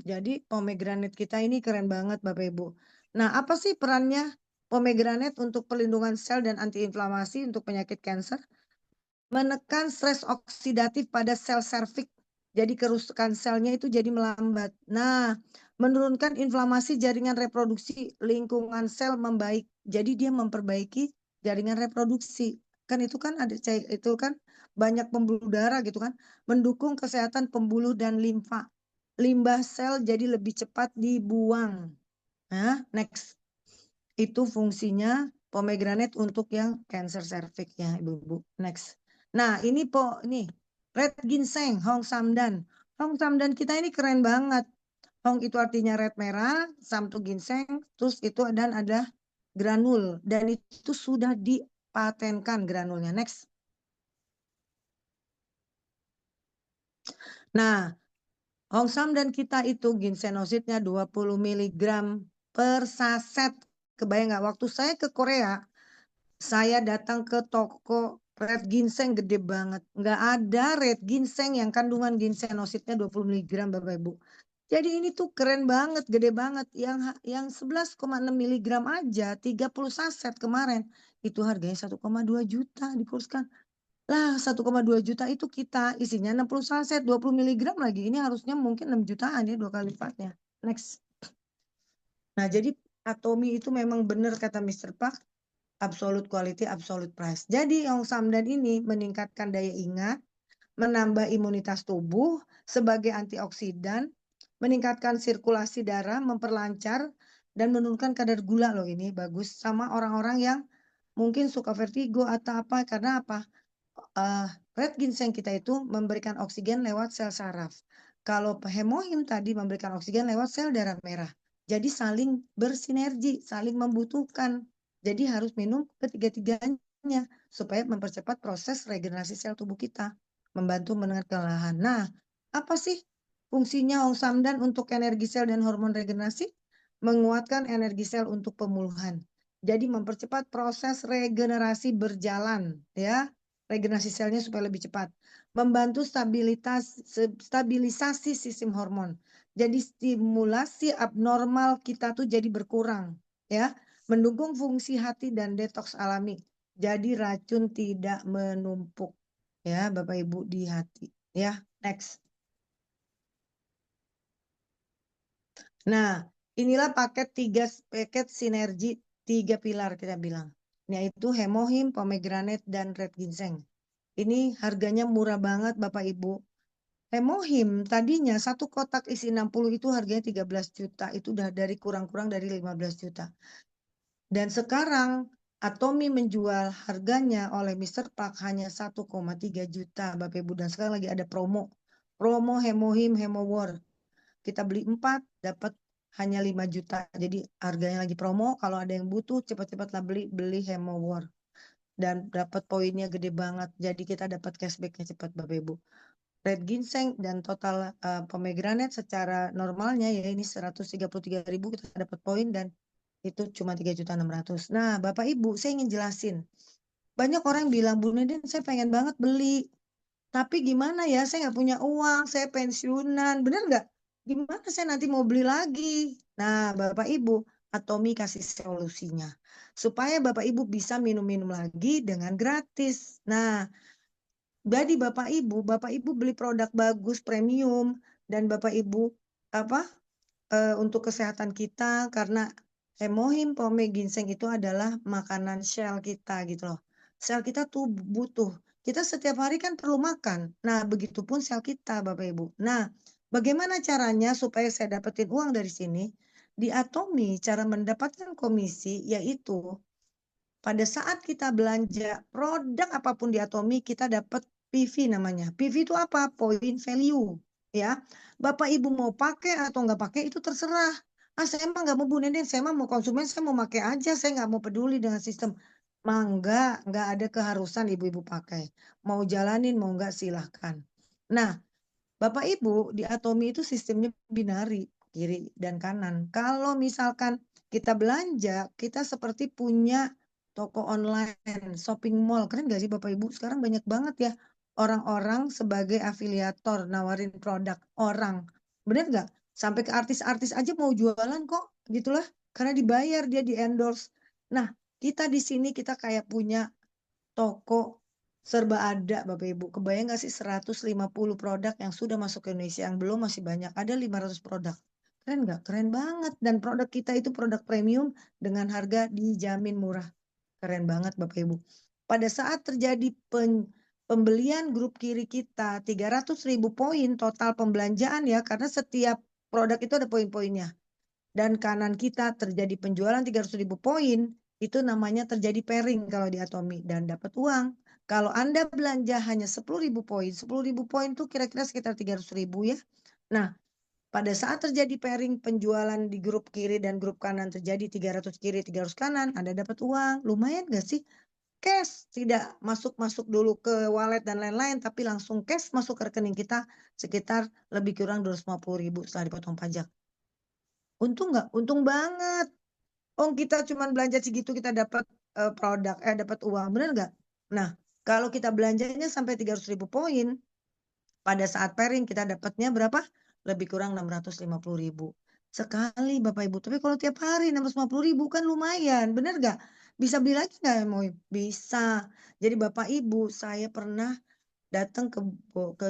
Jadi pomegranate kita ini keren banget Bapak Ibu. Nah, apa sih perannya pomegranate untuk perlindungan sel dan antiinflamasi untuk penyakit kanker? Menekan stres oksidatif pada sel serviks. Jadi kerusakan selnya itu jadi melambat. Nah, menurunkan inflamasi jaringan reproduksi, lingkungan sel membaik. Jadi dia memperbaiki jaringan reproduksi. Kan itu kan ada itu kan banyak pembuluh darah gitu kan. Mendukung kesehatan pembuluh dan limfa. Limbah sel jadi lebih cepat dibuang. Nah, next. Itu fungsinya pomegranate untuk yang cancer cervix ya, Ibu-ibu. Next. Nah, ini red ginseng, Hong Samdan. Hong Samdan kita ini keren banget. Hong itu artinya red merah, Sam itu ginseng, terus itu dan ada granul dan itu sudah dipatenkan granulnya. Next. Nah, Hong Samdan kita itu ginsenositnya 20 mg per saset. Kebayang nggak? Waktu saya ke Korea, saya datang ke toko red ginseng gede banget. Nggak ada red ginseng yang kandungan ginsenositnya 20 mg Bapak Ibu. Jadi ini tuh keren banget, gede banget. Yang 11,6 mg aja 30 saset kemarin. Itu harganya 1,2 juta dikurskan. Lah 1,2 juta itu kita isinya 60 saset 20 mg lagi. Ini harusnya mungkin 6 jutaan ya, 2 kali lipatnya. Next. Nah, jadi Atomi itu memang benar kata Mr. Park, absolute quality, absolute price. Jadi Hong Samdan ini meningkatkan daya ingat, menambah imunitas tubuh sebagai antioksidan, meningkatkan sirkulasi darah, memperlancar dan menurunkan kadar gula loh, ini bagus sama orang-orang yang mungkin suka vertigo atau apa, karena apa? Red ginseng kita itu memberikan oksigen lewat sel saraf. Kalau hemohim tadi memberikan oksigen lewat sel darah merah. Jadi saling bersinergi, saling membutuhkan. Jadi harus minum ketiga-tiganya supaya mempercepat proses regenerasi sel tubuh kita, membantu menenangkan kelelahan. Nah, apa sih fungsinya Hong Samdan untuk energi sel dan hormon regenerasi? Menguatkan energi sel untuk pemulihan. Jadi mempercepat proses regenerasi berjalan, ya, regenerasi selnya supaya lebih cepat, membantu stabilisasi sistem hormon. Jadi stimulasi abnormal kita tuh jadi berkurang, ya, mendukung fungsi hati dan detoks alami. Jadi racun tidak menumpuk, ya, Bapak Ibu di hati, ya. Next. Nah, inilah paket sinergi 3 pilar kita bilang, yaitu hemohim, pomegranate, dan red ginseng. Ini harganya murah banget Bapak Ibu. Hemohim tadinya satu kotak isi 60 itu harganya 13 juta. Itu udah dari kurang-kurang dari 15 juta. Dan sekarang Atomi menjual harganya oleh Mr. Park hanya 1,3 juta Bapak Ibu. Dan sekarang lagi ada promo. Promo Hemohim Hemowar. Kita beli 4 dapat hanya 5 juta. Jadi harganya lagi promo. Kalau ada yang butuh cepat-cepatlah beli Hemowar. Dan dapat poinnya gede banget. Jadi kita dapat cashbacknya cepat Bapak Ibu. Red ginseng dan total pomegranate secara normalnya ya ini 133.000 kita dapat poin dan itu cuma 3.600.000. Nah, Bapak Ibu, saya ingin jelasin. Banyak orang bilang, Bu Neden, saya pengen banget beli. Tapi gimana ya, saya nggak punya uang, saya pensiunan. Bener nggak? Gimana saya nanti mau beli lagi? Nah, Bapak Ibu, Atomi kasih solusinya. Supaya Bapak Ibu bisa minum-minum lagi dengan gratis. Nah, jadi Bapak Ibu beli produk bagus premium dan Bapak Ibu apa untuk kesehatan kita karena hemohim pome ginseng itu adalah makanan sel kita gitu loh. Sel kita tuh butuh. Kita setiap hari kan perlu makan. Nah, begitupun sel kita Bapak Ibu. Nah, bagaimana caranya supaya saya dapetin uang dari sini? Di Atomi cara mendapatkan komisi yaitu pada saat kita belanja produk apapun di Atomi, kita dapat PV namanya. PV itu apa? Point value. Ya, Bapak Ibu mau pakai atau nggak pakai itu terserah. Ah, saya emang nggak mau Bu Nenden, saya emang mau konsumen, saya mau pakai aja, saya nggak mau peduli dengan sistem. Nggak ada keharusan ibu-ibu pakai. Mau jalanin, mau nggak silahkan. Nah, Bapak Ibu di Atomi itu sistemnya binari, kiri dan kanan. Kalau misalkan kita belanja, kita seperti punya toko online, shopping mall. Keren gak sih Bapak Ibu? Sekarang banyak banget ya orang-orang sebagai afiliator nawarin produk orang. Bener gak? Sampai ke artis-artis aja mau jualan kok, gitulah. Karena dibayar dia di endorse. Nah, kita di sini kita kayak punya toko serba ada Bapak Ibu. Kebayang gak sih 150 produk yang sudah masuk ke Indonesia, yang belum masih banyak. Ada 500 produk. Keren gak? Keren banget. Dan produk kita itu produk premium dengan harga dijamin murah. Keren banget Bapak Ibu. Pada saat terjadi pembelian grup kiri kita 300.000 poin total pembelanjaan ya, karena setiap produk itu ada poin-poinnya. Dan kanan kita terjadi penjualan 300.000 poin, itu namanya terjadi pairing kalau di Atomi dan dapat uang. Kalau Anda belanja hanya 10.000 poin, 10.000 poin tuh kira-kira sekitar 300.000 ya. Nah, pada saat terjadi pairing penjualan di grup kiri dan grup kanan terjadi 300 kiri, 300 kanan, Anda dapat uang. Lumayan gak sih? Cash, tidak masuk dulu ke wallet dan lain-lain, tapi langsung cash masuk ke rekening kita sekitar lebih kurang 250.000 setelah dipotong pajak. Untung nggak? Untung banget. Oh, kita cuma belanja segitu kita dapat dapat uang, bener nggak? Nah, kalau kita belanjanya sampai 300.000 poin, pada saat pairing kita dapatnya berapa? Lebih kurang 650.000 sekali Bapak Ibu. Tapi kalau tiap hari 650.000 kan lumayan, bener nggak? Bisa beli lagi nggak Moy? Bisa. Jadi Bapak Ibu, saya pernah datang ke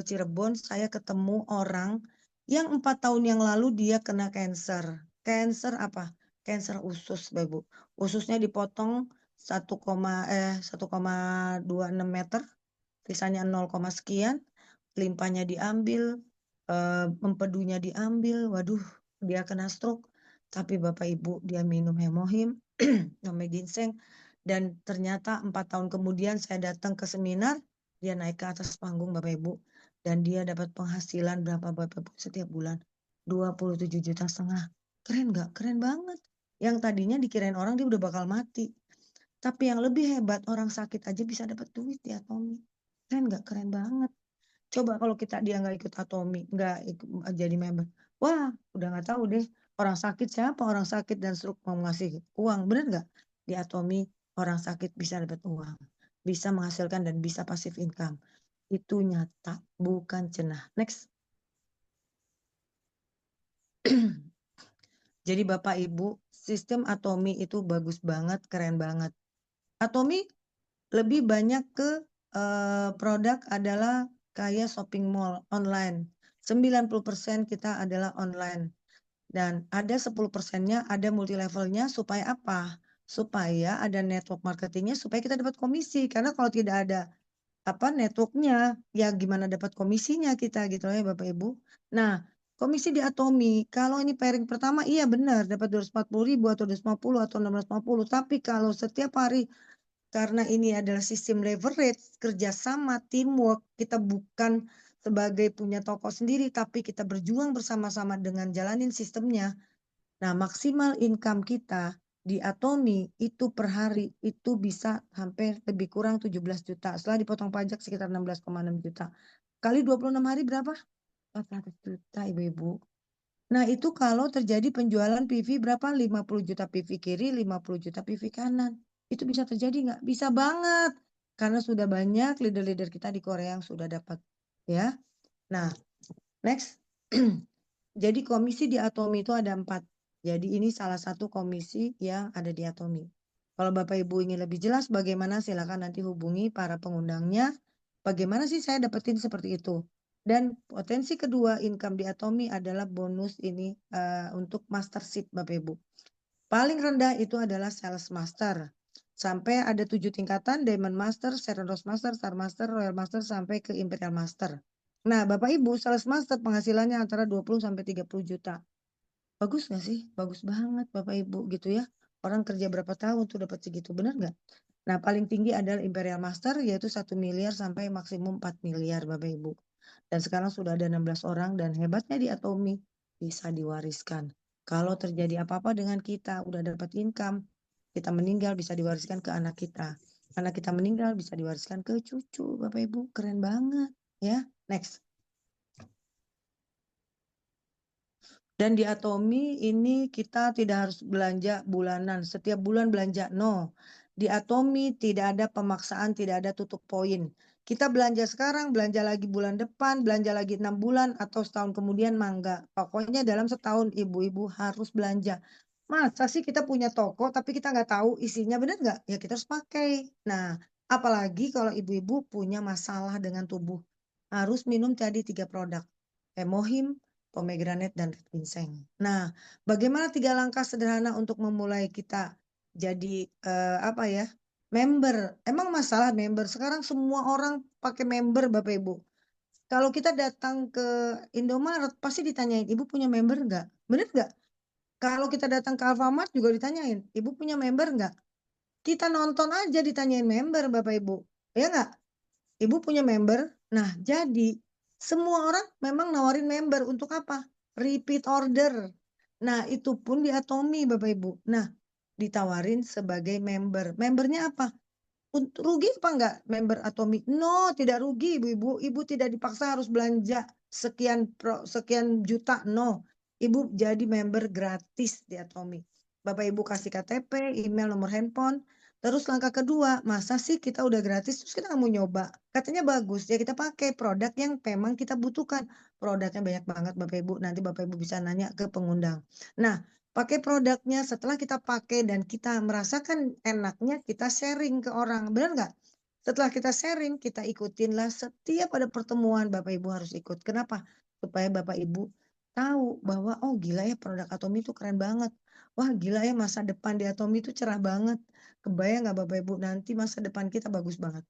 Cirebon, saya ketemu orang yang 4 tahun yang lalu dia kena cancer. Cancer apa? Cancer usus, Bapak Ibu. Ususnya dipotong 1,26 meter, sisanya 0, sekian, limpahnya diambil, empedunya diambil, waduh, dia kena stroke. Tapi Bapak Ibu dia minum hemohim, namanya ginseng, dan ternyata 4 tahun kemudian saya datang ke seminar, dia naik ke atas panggung Bapak Ibu, dan dia dapat penghasilan berapa Bapak Ibu setiap bulan? 27,5 juta. Keren nggak? Keren banget. Yang tadinya dikirain orang dia udah bakal mati. Tapi yang lebih hebat, orang sakit aja bisa dapat duit ya Tommy. Keren nggak? Keren banget. Coba kalau dia nggak ikut Atomi, nggak jadi member. Wah, udah nggak tahu deh. Orang sakit siapa? Orang sakit dan stroke mau ngasih uang. Bener nggak? Di Atomi, orang sakit bisa dapat uang. Bisa menghasilkan dan bisa pasif income. Itu nyata, bukan cenah. Next. Jadi Bapak Ibu, sistem Atomi itu bagus banget, keren banget. Atomi lebih banyak ke produk adalah kayak shopping mall online. 90% kita adalah online. Dan ada 10%-nya ada multi levelnya supaya apa? Supaya ada network marketingnya supaya kita dapat komisi. Karena kalau tidak ada networknya, ya gimana dapat komisinya kita gitu ya Bapak Ibu. Nah, komisi di Atomi, kalau ini pairing pertama iya benar dapat 240.000 atau 250 atau 650. Tapi kalau setiap hari, karena ini adalah sistem leverage, kerjasama, teamwork, kita bukan sebagai punya toko sendiri, tapi kita berjuang bersama-sama dengan jalanin sistemnya. Nah, maksimal income kita di Atomi itu per hari itu bisa hampir lebih kurang 17 juta. Setelah dipotong pajak sekitar 16,6 juta. Kali 26 hari berapa? 400 juta Ibu-Ibu. Nah, itu kalau terjadi penjualan PV berapa? 50 juta PV kiri, 50 juta PV kanan. Itu bisa terjadi nggak? Bisa banget. Karena sudah banyak leader-leader kita di Korea yang sudah dapat. Ya. Nah, next. Jadi komisi di Atomi itu ada 4. Jadi ini salah satu komisi yang ada di Atomi. Kalau Bapak Ibu ingin lebih jelas bagaimana, silakan nanti hubungi para pengundangnya. Bagaimana sih saya dapetin seperti itu? Dan potensi kedua income di Atomi adalah bonus ini untuk mastership Bapak Ibu. Paling rendah itu adalah sales master. Sampai ada 7 tingkatan, Diamond Master, Sharon Rose Master, Star Master, Royal Master, sampai ke Imperial Master. Nah, Bapak Ibu, sales master penghasilannya antara 20 sampai 30 juta. Bagus nggak sih? Bagus banget Bapak Ibu gitu ya. Orang kerja berapa tahun tuh dapat segitu, benar nggak? Nah, paling tinggi adalah Imperial Master yaitu 1 miliar sampai maksimum 4 miliar Bapak Ibu. Dan sekarang sudah ada 16 orang dan hebatnya di Atomi bisa diwariskan. Kalau terjadi apa-apa dengan kita, udah dapat income, kita meninggal bisa diwariskan ke anak kita. Anak kita meninggal bisa diwariskan ke cucu Bapak Ibu. Keren banget ya. Next. Dan di Atomi ini kita tidak harus belanja bulanan. Setiap bulan belanja. No. Di Atomi tidak ada pemaksaan, tidak ada tutup poin. Kita belanja sekarang, belanja lagi bulan depan, belanja lagi 6 bulan, atau setahun kemudian mangga. Pokoknya dalam setahun ibu-ibu harus belanja. Masa sih kita punya toko tapi kita nggak tahu isinya, benar nggak? Ya kita harus pakai. Nah, apalagi kalau ibu-ibu punya masalah dengan tubuh. Harus minum tadi 3 produk. Hemohim, pomegranate, dan red ginseng. Nah, bagaimana 3 langkah sederhana untuk memulai kita jadi member? Emang masalah member? Sekarang semua orang pakai member Bapak Ibu. Kalau kita datang ke Indomaret pasti ditanyain, ibu punya member nggak? Bener nggak? Kalau kita datang ke Alfamart juga ditanyain, ibu punya member nggak? Kita nonton aja ditanyain member Bapak Ibu. Ya nggak? Ibu punya member. Nah, jadi semua orang memang nawarin member untuk apa? Repeat order. Nah, itu pun di Atomi, Bapak Ibu. Nah, ditawarin sebagai member. Membernya apa? Rugi apa enggak member Atomi? No, tidak rugi, Ibu-ibu. Ibu tidak dipaksa harus belanja sekian juta. No. Ibu jadi member gratis di Atomi. Bapak Ibu kasih KTP, email, nomor handphone. Terus langkah kedua, masa sih kita udah gratis terus kita nggak mau nyoba? Katanya bagus, ya kita pakai produk yang memang kita butuhkan. Produknya banyak banget Bapak Ibu. Nanti Bapak Ibu bisa nanya ke pengundang. Nah, pakai produknya setelah kita pakai dan kita merasakan enaknya, kita sharing ke orang. Benar nggak? Setelah kita sharing, kita ikutinlah setiap ada pertemuan Bapak Ibu harus ikut. Kenapa? Supaya Bapak Ibu tahu bahwa oh gila ya produk Atomi itu keren banget. Wah gila ya masa depan di Atomi itu cerah banget. Kebayang nggak Bapak Ibu nanti masa depan kita bagus banget.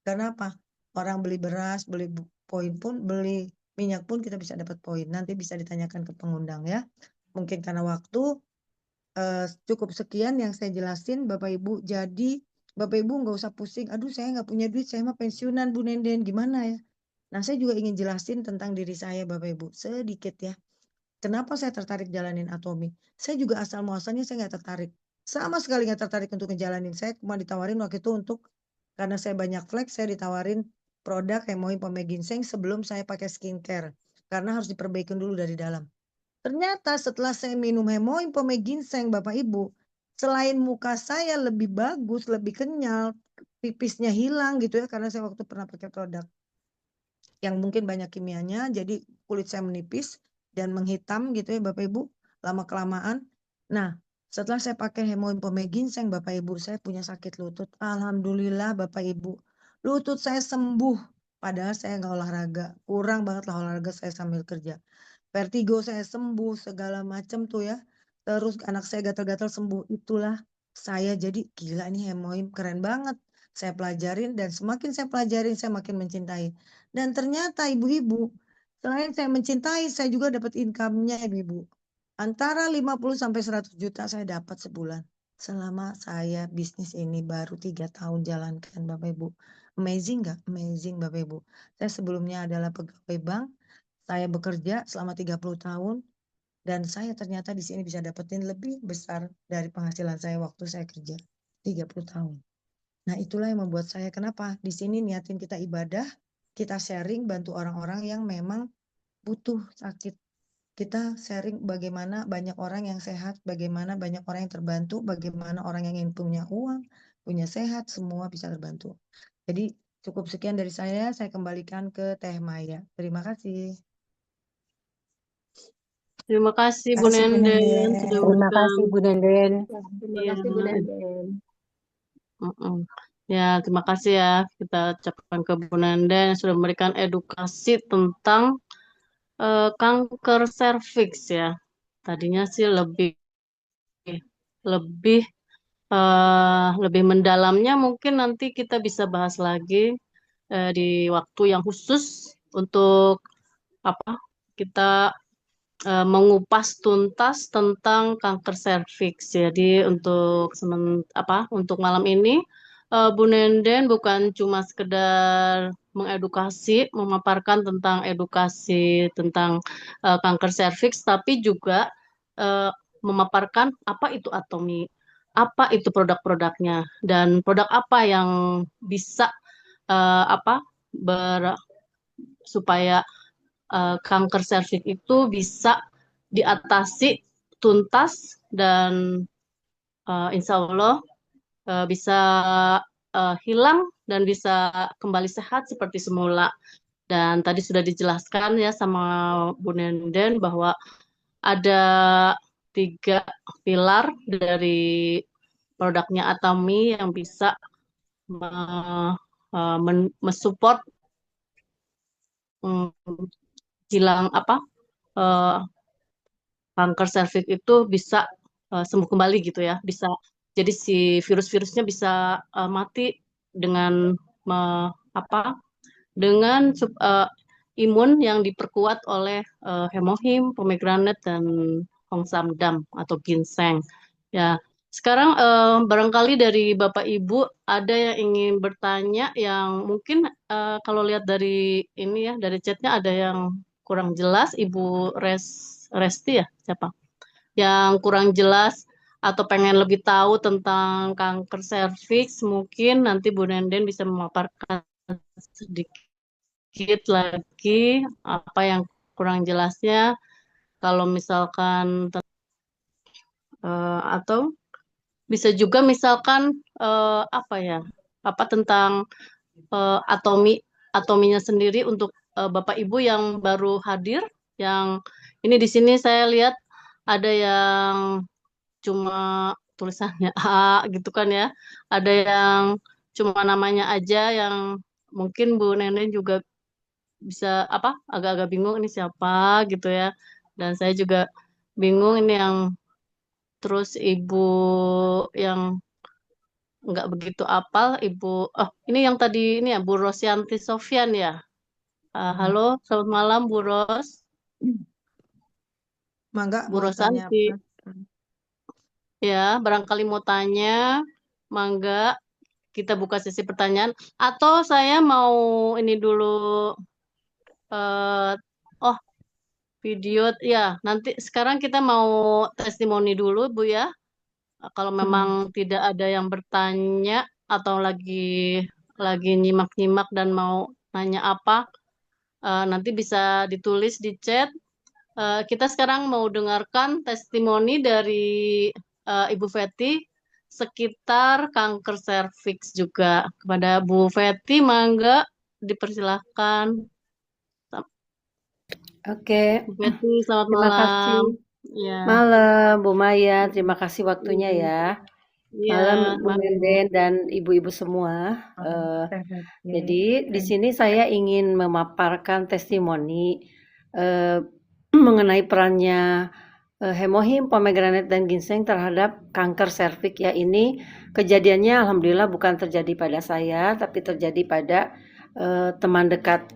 Karena apa? Orang beli beras, beli poin pun, beli minyak pun kita bisa dapat poin. Nanti bisa ditanyakan ke pengundang ya. Mungkin karena waktu cukup sekian yang saya jelasin Bapak Ibu. Jadi Bapak Ibu nggak usah pusing. Aduh saya nggak punya duit, saya mah pensiunan Bu Nenden. Gimana ya? Nah saya juga ingin jelasin tentang diri saya Bapak Ibu. Sedikit ya. Kenapa saya tertarik jalanin Atomi? Saya juga asal muasalnya saya nggak tertarik. Sama sekali nggak tertarik untuk ngejalanin. Saya cuma ditawarin waktu itu untuk, karena saya banyak flex, saya ditawarin produk Hemoin Pome Ginseng sebelum saya pakai skincare. Karena harus diperbaikin dulu dari dalam. Ternyata setelah saya minum Hemoin Pome Ginseng Bapak Ibu, selain muka saya lebih bagus, lebih kenyal, pipisnya hilang gitu ya, karena saya waktu pernah pakai produk yang mungkin banyak kimianya, jadi kulit saya menipis dan menghitam gitu ya Bapak Ibu, lama-kelamaan. Nah, setelah saya pakai Hemoin Pome Ginseng Bapak Ibu, saya punya sakit lutut. Alhamdulillah Bapak Ibu, lutut saya sembuh. Padahal saya nggak olahraga, kurang banget lah olahraga saya sambil kerja. Vertigo saya sembuh, segala macam tuh ya. Terus anak saya gatal-gatal sembuh. Itulah saya jadi gila nih Hemoin keren banget. Saya pelajarin dan semakin saya pelajarin saya makin mencintai. Dan ternyata ibu-ibu, selain saya mencintai, saya juga dapat income-nya ibu-ibu. Antara 50 sampai 100 juta saya dapat sebulan. Selama saya bisnis ini baru 3 tahun jalankan Bapak Ibu. Amazing nggak? Amazing Bapak Ibu. Saya sebelumnya adalah pegawai bank. Saya bekerja selama 30 tahun dan saya ternyata di sini bisa dapetin lebih besar dari penghasilan saya waktu saya kerja 30 tahun. Nah, itulah yang membuat saya kenapa di sini niatin kita ibadah, kita sharing bantu orang-orang yang memang butuh sakit. Kita sharing bagaimana banyak orang yang sehat, bagaimana banyak orang yang terbantu, bagaimana orang yang ingin punya uang, punya sehat, semua bisa terbantu. Jadi cukup sekian dari saya kembalikan ke Teh Maya. Terima kasih. Terima kasih Bu Kasih Bu Nenden Nenden. sudah Terima memberikan kasih Bu Nenden. Terima ya, kasih Bu Nenden. ya terima kasih ya kita ucapkan ke Bu Nenden yang sudah memberikan edukasi tentang kanker serviks ya. Tadinya sih lebih lebih lebih mendalamnya mungkin nanti kita bisa bahas lagi di waktu yang khusus untuk apa kita mengupas tuntas tentang kanker serviks. Jadi untuk malam ini Bu Nenden bukan cuma sekedar mengedukasi, memaparkan tentang edukasi tentang kanker serviks, tapi juga eh, memaparkan apa itu Atomi, apa itu produk-produknya, dan produk apa yang bisa eh, apa ber, supaya kanker serviks itu bisa diatasi tuntas dan insya Allah bisa hilang dan bisa kembali sehat seperti semula. Dan tadi sudah dijelaskan ya sama Bu Nenden bahwa ada 3 pilar dari produknya Atami yang bisa mensupport hilang uh, kanker serviks itu bisa sembuh kembali gitu ya, bisa jadi si virus-virusnya bisa mati dengan me- apa dengan imun yang diperkuat oleh hemohim, pomegranate dan hongsamdam atau ginseng. Ya, Sekarang barangkali dari Bapak Ibu ada yang ingin bertanya yang mungkin kalau lihat dari ini ya, dari chatnya ada yang kurang jelas, Ibu Resti ya, siapa? Yang kurang jelas atau pengen lebih tahu tentang kanker serviks, mungkin nanti Bu Nenden bisa memaparkan sedikit lagi apa yang kurang jelasnya. Kalau misalkan atau bisa juga misalkan apa ya, apa tentang atominya sendiri untuk Bapak Ibu yang baru hadir, yang ini di sini saya lihat ada yang cuma tulisannya A gitu kan ya, ada yang cuma namanya aja yang mungkin Bu Nenen juga bisa apa agak-agak bingung ini siapa gitu ya, dan saya juga bingung ini yang terus Ibu yang nggak begitu apal, Ibu. Oh, ini yang tadi ini ya, Bu Rosyanti Sofyan ya. Halo, selamat malam Bu Ros. Mangga Bu mau tanya Rosanti. apa? Ya, barangkali mau tanya, mangga kita buka sesi pertanyaan. Atau saya mau ini dulu, eh oh video, ya nanti sekarang kita mau testimoni dulu Bu ya. Kalau memang tidak ada yang bertanya atau lagi nyimak-nyimak dan mau nanya apa, nanti bisa ditulis di chat. Kita sekarang mau dengarkan testimoni dari Ibu Feti sekitar kanker serviks juga. Kepada Bu Feti, mangga dipersilahkan. Oke, Bu Feti, selamat terima kasih. malam. Ya, Malam Bu Maya, terima kasih waktunya ya. ya, Malam Bu mangga. Nenden dan ibu-ibu semua. Jadi di sini saya ingin memaparkan testimoni mengenai perannya hemohim, pomegranate dan ginseng terhadap kanker serviks ya. Ini kejadiannya alhamdulillah bukan terjadi pada saya, tapi terjadi pada teman dekat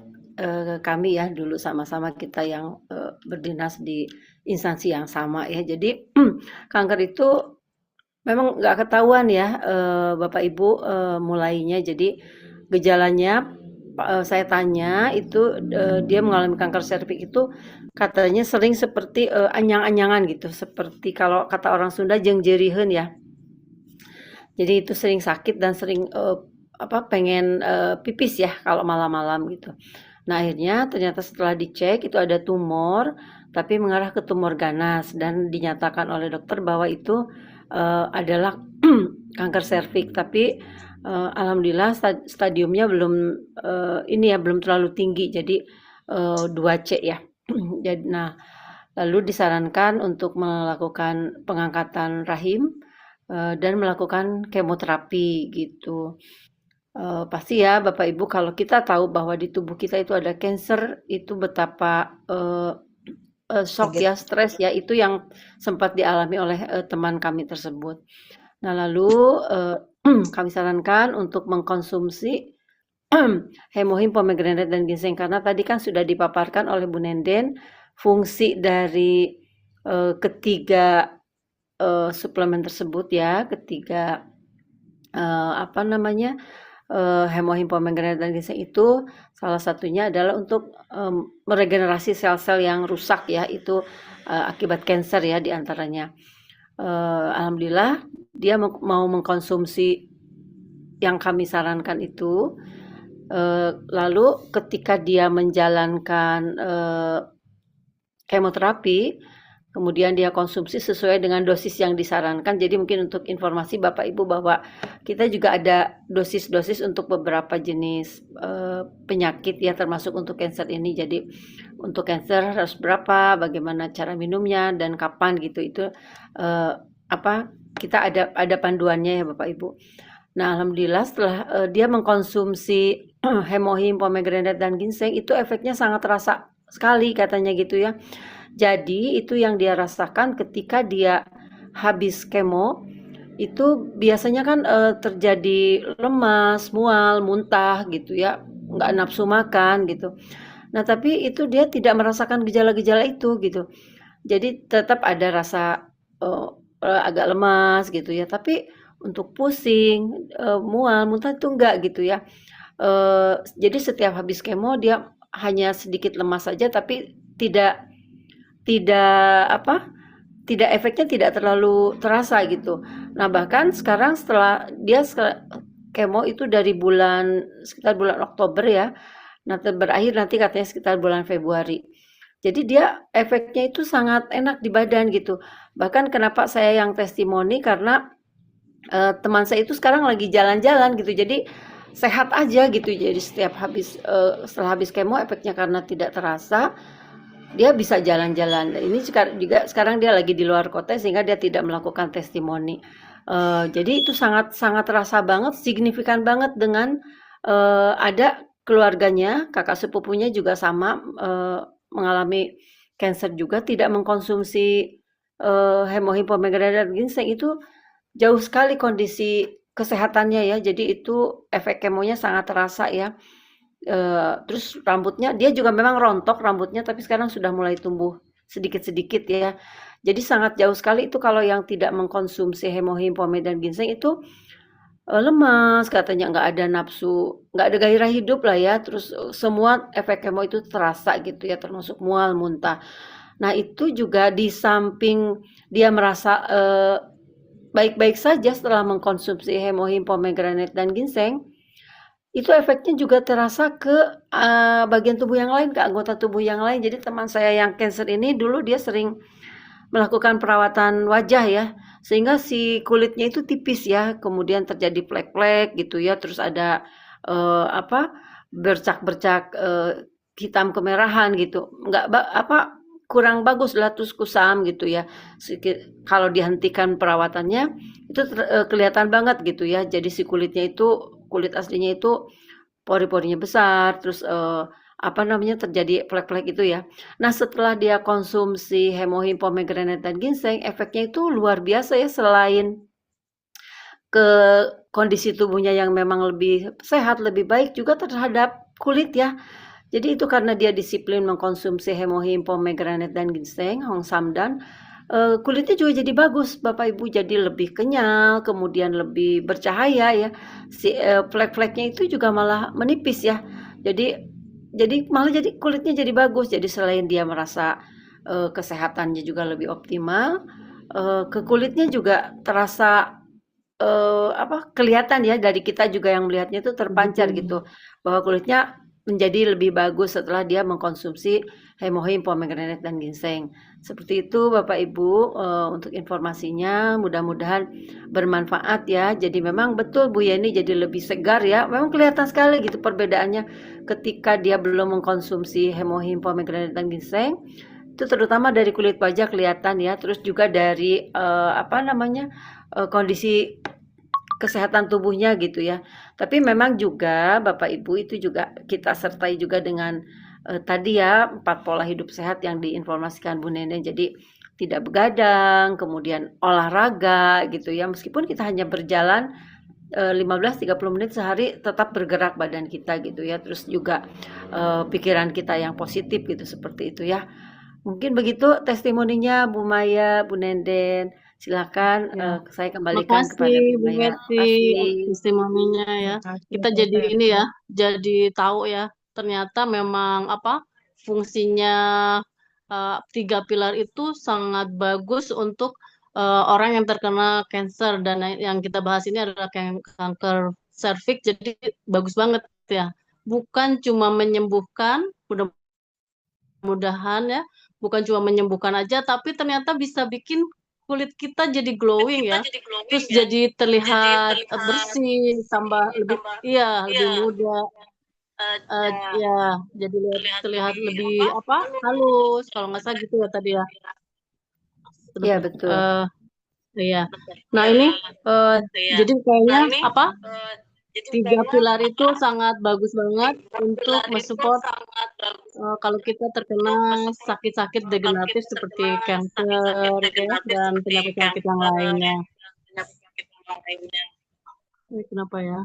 kami ya, dulu sama-sama kita yang berdinas di instansi yang sama ya. Jadi kanker itu memang nggak ketahuan ya Bapak Ibu mulainya. Jadi gejalanya saya tanya itu dia mengalami kanker serviks itu katanya sering seperti anyang-anyangan gitu, seperti kalau kata orang Sunda jengjeriheun ya. Jadi itu sering sakit dan sering pengen pipis ya kalau malam-malam gitu. Nah akhirnya ternyata setelah dicek itu ada tumor, tapi mengarah ke tumor ganas dan dinyatakan oleh dokter bahwa itu adalah kanker serviks. Tapi alhamdulillah stadiumnya belum belum terlalu tinggi, jadi 2C ya. Jadi, nah lalu disarankan untuk melakukan pengangkatan rahim dan melakukan kemoterapi gitu. Pasti ya Bapak Ibu kalau kita tahu bahwa di tubuh kita itu ada cancer, itu betapa shock ya, stres ya, itu yang sempat dialami oleh teman kami tersebut. Nah lalu kami sarankan untuk mengkonsumsi hemohim, pomegranate dan ginseng karena tadi kan sudah dipaparkan oleh Bu Nenden fungsi dari ketiga suplemen tersebut ya, ketiga hemohim, pomegranate dan ginseng itu salah satunya adalah untuk meregenerasi sel-sel yang rusak ya, itu akibat kanker ya diantaranya. Alhamdulillah dia mau mengkonsumsi yang kami sarankan itu. Lalu ketika dia menjalankan kemoterapi, kemudian dia konsumsi sesuai dengan dosis yang disarankan. Jadi mungkin untuk informasi Bapak Ibu bahwa kita juga ada dosis-dosis untuk beberapa jenis penyakit ya, termasuk untuk kanker ini. Jadi untuk kanker harus berapa, bagaimana cara minumnya dan kapan gitu. Itu kita ada panduannya ya Bapak Ibu. Nah alhamdulillah setelah dia mengkonsumsi hemohim, pomegranate dan ginseng itu efeknya sangat terasa sekali katanya gitu ya. Jadi itu yang dia rasakan ketika dia habis kemo itu biasanya kan terjadi lemas, mual, muntah gitu ya, nggak nafsu makan gitu. Nah tapi itu dia tidak merasakan gejala-gejala itu gitu. Jadi tetap ada rasa agak lemas gitu ya. Tapi untuk pusing, mual, muntah itu enggak gitu ya. Jadi setiap habis kemo dia hanya sedikit lemas saja, tapi tidak tidak apa, tidak efeknya tidak terlalu terasa gitu. Nah, bahkan sekarang setelah dia kemo itu dari sekitar bulan Oktober ya. Nah, berakhir nanti katanya sekitar bulan Februari. Jadi dia efeknya itu sangat enak di badan gitu. Bahkan kenapa saya yang testimoni karena teman saya itu sekarang lagi jalan-jalan gitu. Jadi sehat aja gitu. Jadi setelah habis kemo efeknya karena tidak terasa, dia bisa jalan-jalan. Ini juga sekarang dia lagi di luar kota sehingga dia tidak melakukan testimoni. Jadi itu sangat sangat terasa banget, signifikan banget dengan ada keluarganya, kakak sepupunya juga sama mengalami cancer juga, tidak mengkonsumsi hemohim pomegranate dan ginseng, itu jauh sekali kondisi kesehatannya ya. Jadi itu efek kemonya sangat terasa ya. Terus rambutnya dia juga memang rontok rambutnya, tapi sekarang sudah mulai tumbuh sedikit-sedikit ya. Jadi sangat jauh sekali itu kalau yang tidak mengkonsumsi hemohim pomegranate dan ginseng itu lemas, katanya nggak ada nafsu, nggak ada gairah hidup lah ya. Terus semua efek kemo itu terasa gitu ya, termasuk mual, muntah. Nah itu juga di samping dia merasa baik-baik saja setelah mengkonsumsi hemohim pomegranate dan ginseng, itu efeknya juga terasa ke bagian tubuh yang lain, ke anggota tubuh yang lain. Jadi teman saya yang cancer ini dulu dia sering melakukan perawatan wajah ya, sehingga si kulitnya itu tipis ya, kemudian terjadi flek-flek gitu ya, terus ada bercak-bercak hitam kemerahan gitu, nggak kurang bagus lah, terus kusam gitu ya. Kalau dihentikan perawatannya itu kelihatan banget gitu ya. Jadi si kulit aslinya itu pori-porinya besar, terus terjadi flek-flek itu ya. Nah, setelah dia konsumsi hemohim pomegranate dan ginseng, efeknya itu luar biasa ya, selain ke kondisi tubuhnya yang memang lebih sehat, lebih baik juga terhadap kulit ya. Jadi itu karena dia disiplin mengkonsumsi hemohim pomegranate dan ginseng, Hong Samdan, kulitnya juga jadi bagus Bapak Ibu, jadi lebih kenyal, kemudian lebih bercahaya ya. Si flek-fleknya itu juga malah menipis ya. Jadi malah jadi kulitnya jadi bagus. Jadi selain dia merasa kesehatannya juga lebih optimal, ke kulitnya juga terasa kelihatan ya, dari kita juga yang melihatnya itu terpancar gitu, bahwa kulitnya menjadi lebih bagus setelah dia mengkonsumsi hemohim pomegranate dan ginseng. Seperti itu Bapak Ibu, untuk informasinya, mudah-mudahan bermanfaat ya. Jadi memang betul Bu Yeni jadi lebih segar ya. Memang kelihatan sekali gitu perbedaannya ketika dia belum mengkonsumsi hemohim pomegranate dan ginseng. Itu terutama dari kulit wajah kelihatan ya. Terus juga dari kondisi kesehatan tubuhnya gitu ya. Tapi memang juga Bapak Ibu itu juga kita sertai juga dengan tadi ya 4 pola hidup sehat yang diinformasikan Bu Nene. Jadi tidak begadang, kemudian olahraga gitu ya. Meskipun kita hanya berjalan 15-30 menit sehari, tetap bergerak badan kita gitu ya. Terus juga pikiran kita yang positif gitu, seperti itu ya. Mungkin begitu testimoninya Bu Maya, Bu Nenden. Silakan saya kembalikan kepada Bu Bu Maya. Betty testimoninya ya. Kita jadi ini ya, jadi tahu ya, ternyata memang fungsinya 3 pilar itu sangat bagus untuk orang yang terkena cancer, dan yang kita bahas ini adalah kanker serviks. Jadi bagus banget ya. Bukan cuma menyembuhkan, mudah-mudahan ya, bukan cuma menyembuhkan aja, tapi ternyata bisa bikin kulit kita jadi glowing ya, terus jadi terlihat bersih, tambah lebih muda, ya, jadi terlihat lebih halus, kalau nggak salah gitu ya tadi ya. Iya betul. Iya. Nah ini jadi kayaknya 3 pilar itu sangat bagus banget untuk mensupport kalau kita terkena sakit-sakit degeneratif seperti kanker ya, dan penyakit-penyakit yang lainnya. Ini kenapa ya?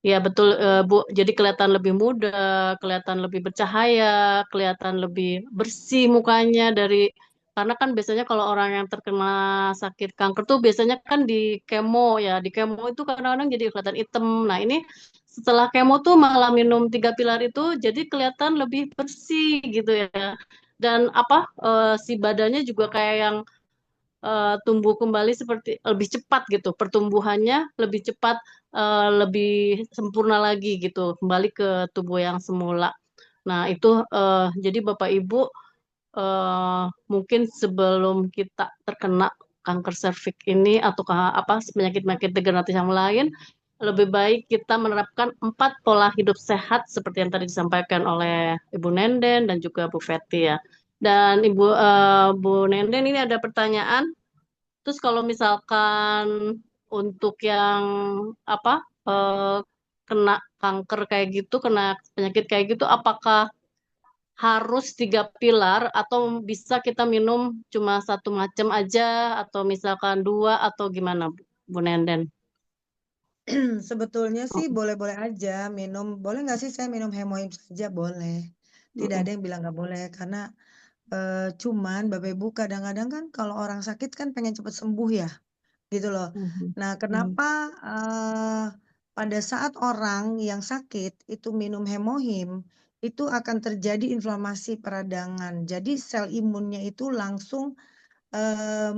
Ya betul Bu, jadi kelihatan lebih muda, kelihatan lebih bercahaya, kelihatan lebih bersih mukanya dari Karena kan biasanya kalau orang yang terkena sakit kanker tuh biasanya kan di kemo ya. Di kemo itu kadang-kadang jadi kelihatan hitam. Nah ini setelah kemo tuh malah minum 3 pilar itu jadi kelihatan lebih bersih gitu ya. Dan si badannya juga kayak yang tumbuh kembali seperti lebih cepat gitu. Pertumbuhannya lebih cepat, lebih sempurna lagi gitu. Kembali ke tubuh yang semula. Nah itu jadi Bapak Ibu mungkin sebelum kita terkena kanker serviks ini atau penyakit-penyakit degeneratif yang lain, lebih baik kita menerapkan 4 pola hidup sehat seperti yang tadi disampaikan oleh Ibu Nenden dan juga Bu Fetty ya. Dan Bu Nenden ini ada pertanyaan. Terus kalau misalkan untuk yang apa kena kanker kayak gitu, kena penyakit kayak gitu, apakah harus 3 pilar atau bisa kita minum cuma satu macam aja atau misalkan 2 atau gimana Bu Nenden? Sebetulnya sih Oh, boleh-boleh aja minum. Boleh nggak sih saya minum hemohim saja? Boleh. Tidak ada mm-mm, yang bilang nggak boleh karena cuman Bapak Ibu kadang-kadang kan kalau orang sakit kan pengen cepat sembuh ya, gitu loh. mhm, Nah, mhm, kenapa pada saat orang yang sakit itu minum hemohim itu akan terjadi inflamasi peradangan. Jadi sel imunnya itu langsung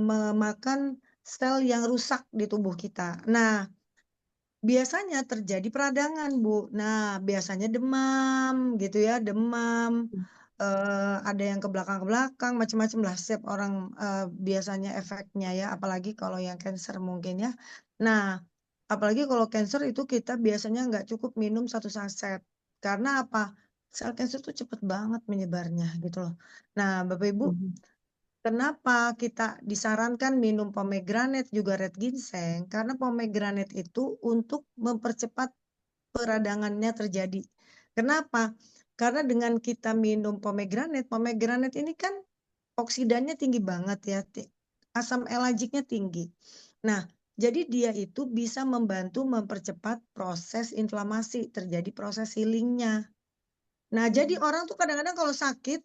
memakan sel yang rusak di tubuh kita. Nah, biasanya terjadi peradangan, Bu. Nah, biasanya demam gitu ya, demam, ada yang ke belakang, macam-macam lah setiap orang, biasanya efeknya ya, apalagi kalau yang cancer mungkin ya. Nah, apalagi kalau cancer itu kita biasanya nggak cukup minum 1 saset, karena apa? Sel cancer tuh cepet banget menyebarnya gitu loh. Nah, Bapak Ibu, mhm, kenapa kita disarankan minum pomegranate juga red ginseng? Karena pomegranate itu untuk mempercepat peradangannya terjadi. Kenapa? Karena dengan kita minum pomegranate, pomegranate ini kan oksidannya tinggi banget ya, asam elagiknya tinggi. Nah, jadi dia itu bisa membantu mempercepat proses inflamasi, terjadi proses healingnya. Nah, jadi orang tuh kadang-kadang kalau sakit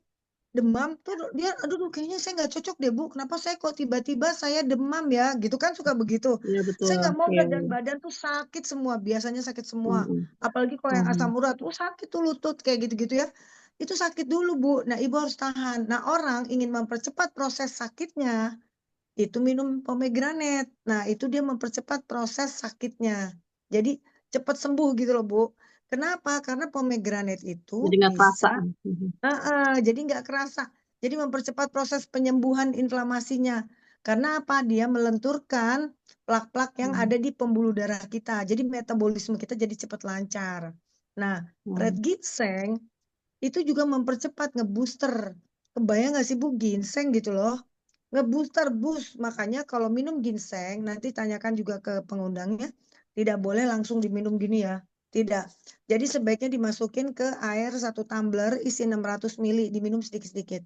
demam tuh dia, "Aduh kayaknya saya nggak cocok deh Bu, kenapa saya kok tiba-tiba saya demam ya?" Gitu kan suka begitu. iya betul, Saya nggak mau iya, dan iya, badan tuh sakit semua, biasanya sakit semua. mhm, Apalagi kalau yang asam mhm, urat, sakit tuh lutut kayak gitu-gitu ya. Itu sakit dulu Bu, nah Ibu harus tahan. Nah orang ingin mempercepat proses sakitnya, itu minum pomegranate. Nah itu dia mempercepat proses sakitnya. Jadi cepat sembuh gitu loh Bu. Kenapa? Karena pomegranate itu jadi nggak kerasa. bisa. Mhm, Heeh, jadi nggak kerasa. Jadi mempercepat proses penyembuhan inflamasinya. Karena apa? Dia melenturkan plak-plak yang mhm, ada di pembuluh darah kita. Jadi metabolisme kita jadi cepat lancar. Nah, red mhm, ginseng itu juga mempercepat ngebooster. Kebayang nggak sih Bu ginseng gitu loh? Ngebooster boost. Makanya kalau minum ginseng nanti tanyakan juga ke pengundangnya. Tidak boleh langsung diminum gini ya. Tidak. Jadi sebaiknya dimasukin ke air 1 tumbler isi 600 mili, diminum sedikit-sedikit.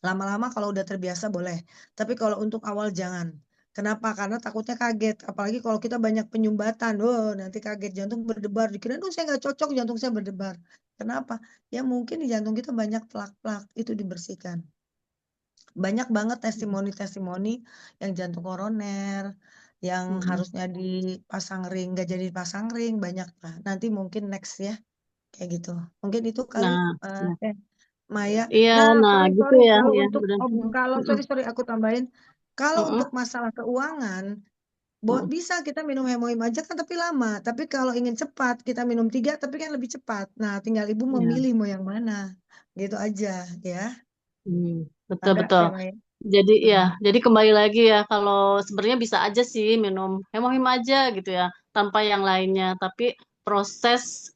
Lama-lama kalau udah terbiasa boleh. Tapi kalau untuk awal jangan. Kenapa? Karena takutnya kaget. Apalagi kalau kita banyak penyumbatan. Oh, nanti kaget jantung berdebar. Dikira, "Duh, saya nggak cocok jantung saya berdebar." Kenapa? Ya mungkin di jantung kita banyak plak-plak. Itu dibersihkan. Banyak banget mhm. testimoni-testimoni yang jantung koroner, yang Mhm. harusnya dipasang ring, nggak jadi dipasang ring, banyak lah. Nanti mungkin next ya, kayak gitu. Mungkin itu kali, Nah, ya. Maya. Iya, Nah, nah sorry gitu sorry ya, kalau ya untuk benar. kalau Mhm, sorry aku tambahin, kalau mhm, untuk masalah keuangan, mhm. bisa kita minum hemohim aja kan tapi lama, tapi kalau ingin cepat kita minum 3 tapi kan lebih cepat. Nah, tinggal Ibu Ya. memilih mau yang mana, gitu aja ya. Betul Ada betul. ya, Maya? Jadi ya, Mhm, jadi kembali lagi ya kalau sebenarnya bisa aja sih minum hemohim aja gitu ya, tanpa yang lainnya. Tapi proses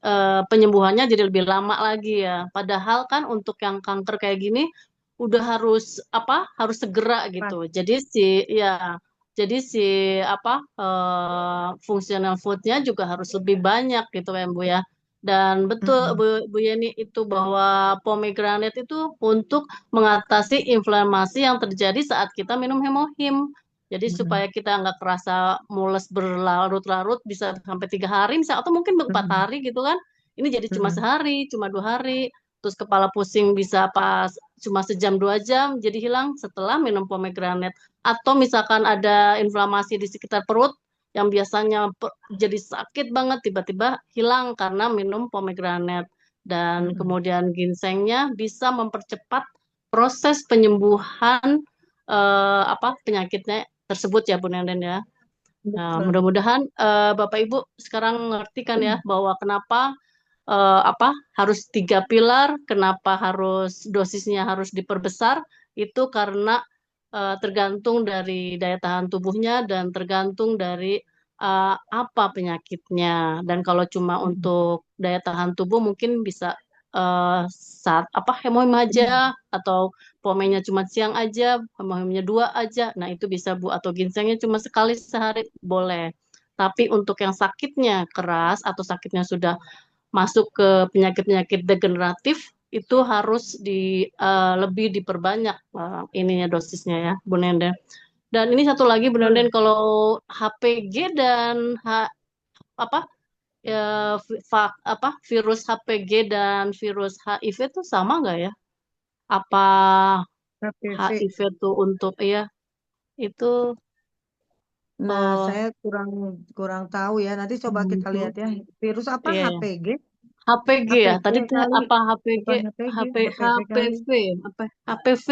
penyembuhannya jadi lebih lama lagi ya. Padahal kan untuk yang kanker kayak gini udah harus segera gitu. pas. Jadi si functional foodnya juga harus lebih banyak gitu kan Bu ya. Dan betul Mhm, Bu Yeni itu bahwa pomegranate itu untuk mengatasi inflamasi yang terjadi saat kita minum hemohim. Jadi mhm, supaya kita nggak kerasa mules berlarut-larut bisa sampai 3 hari misal atau mungkin 4 hari gitu kan. Ini jadi cuma mhm, sehari, cuma 2 hari. Terus kepala pusing bisa pas cuma sejam 2 jam jadi hilang setelah minum pomegranate. Atau misalkan ada inflamasi di sekitar perut yang biasanya jadi sakit banget tiba-tiba hilang karena minum pomegranate. Dan kemudian ginsengnya bisa mempercepat proses penyembuhan penyakitnya tersebut ya Bu Nenden ya. Nah, Betul. mudah-mudahan Bapak Ibu sekarang ngerti kan ya bahwa kenapa harus 3 pilar, kenapa harus dosisnya harus diperbesar, itu karena tergantung dari daya tahan tubuhnya dan tergantung dari apa penyakitnya. Dan kalau cuma untuk daya tahan tubuh mungkin bisa hemohim aja atau pomenya cuma siang aja, hemohimnya 2 aja. Nah, itu bisa Bu, atau ginsengnya cuma sekali sehari boleh. Tapi untuk yang sakitnya keras atau sakitnya sudah masuk ke penyakit-penyakit degeneratif itu harus lebih diperbanyak ininya dosisnya ya Bu Nenden. Dan ini satu lagi Bu Nenden, kalau HPG dan apa virus HPG dan virus HIV itu sama nggak ya? Apa HPV. HIV itu untuk itu Nah, saya kurang tahu ya. Nanti coba kita lihat ya. Virus apa? iya ya. HPG? HPG ya. HPV Tadi teh kali. apa HPG, Bukan HPG, HPV kali. HPV,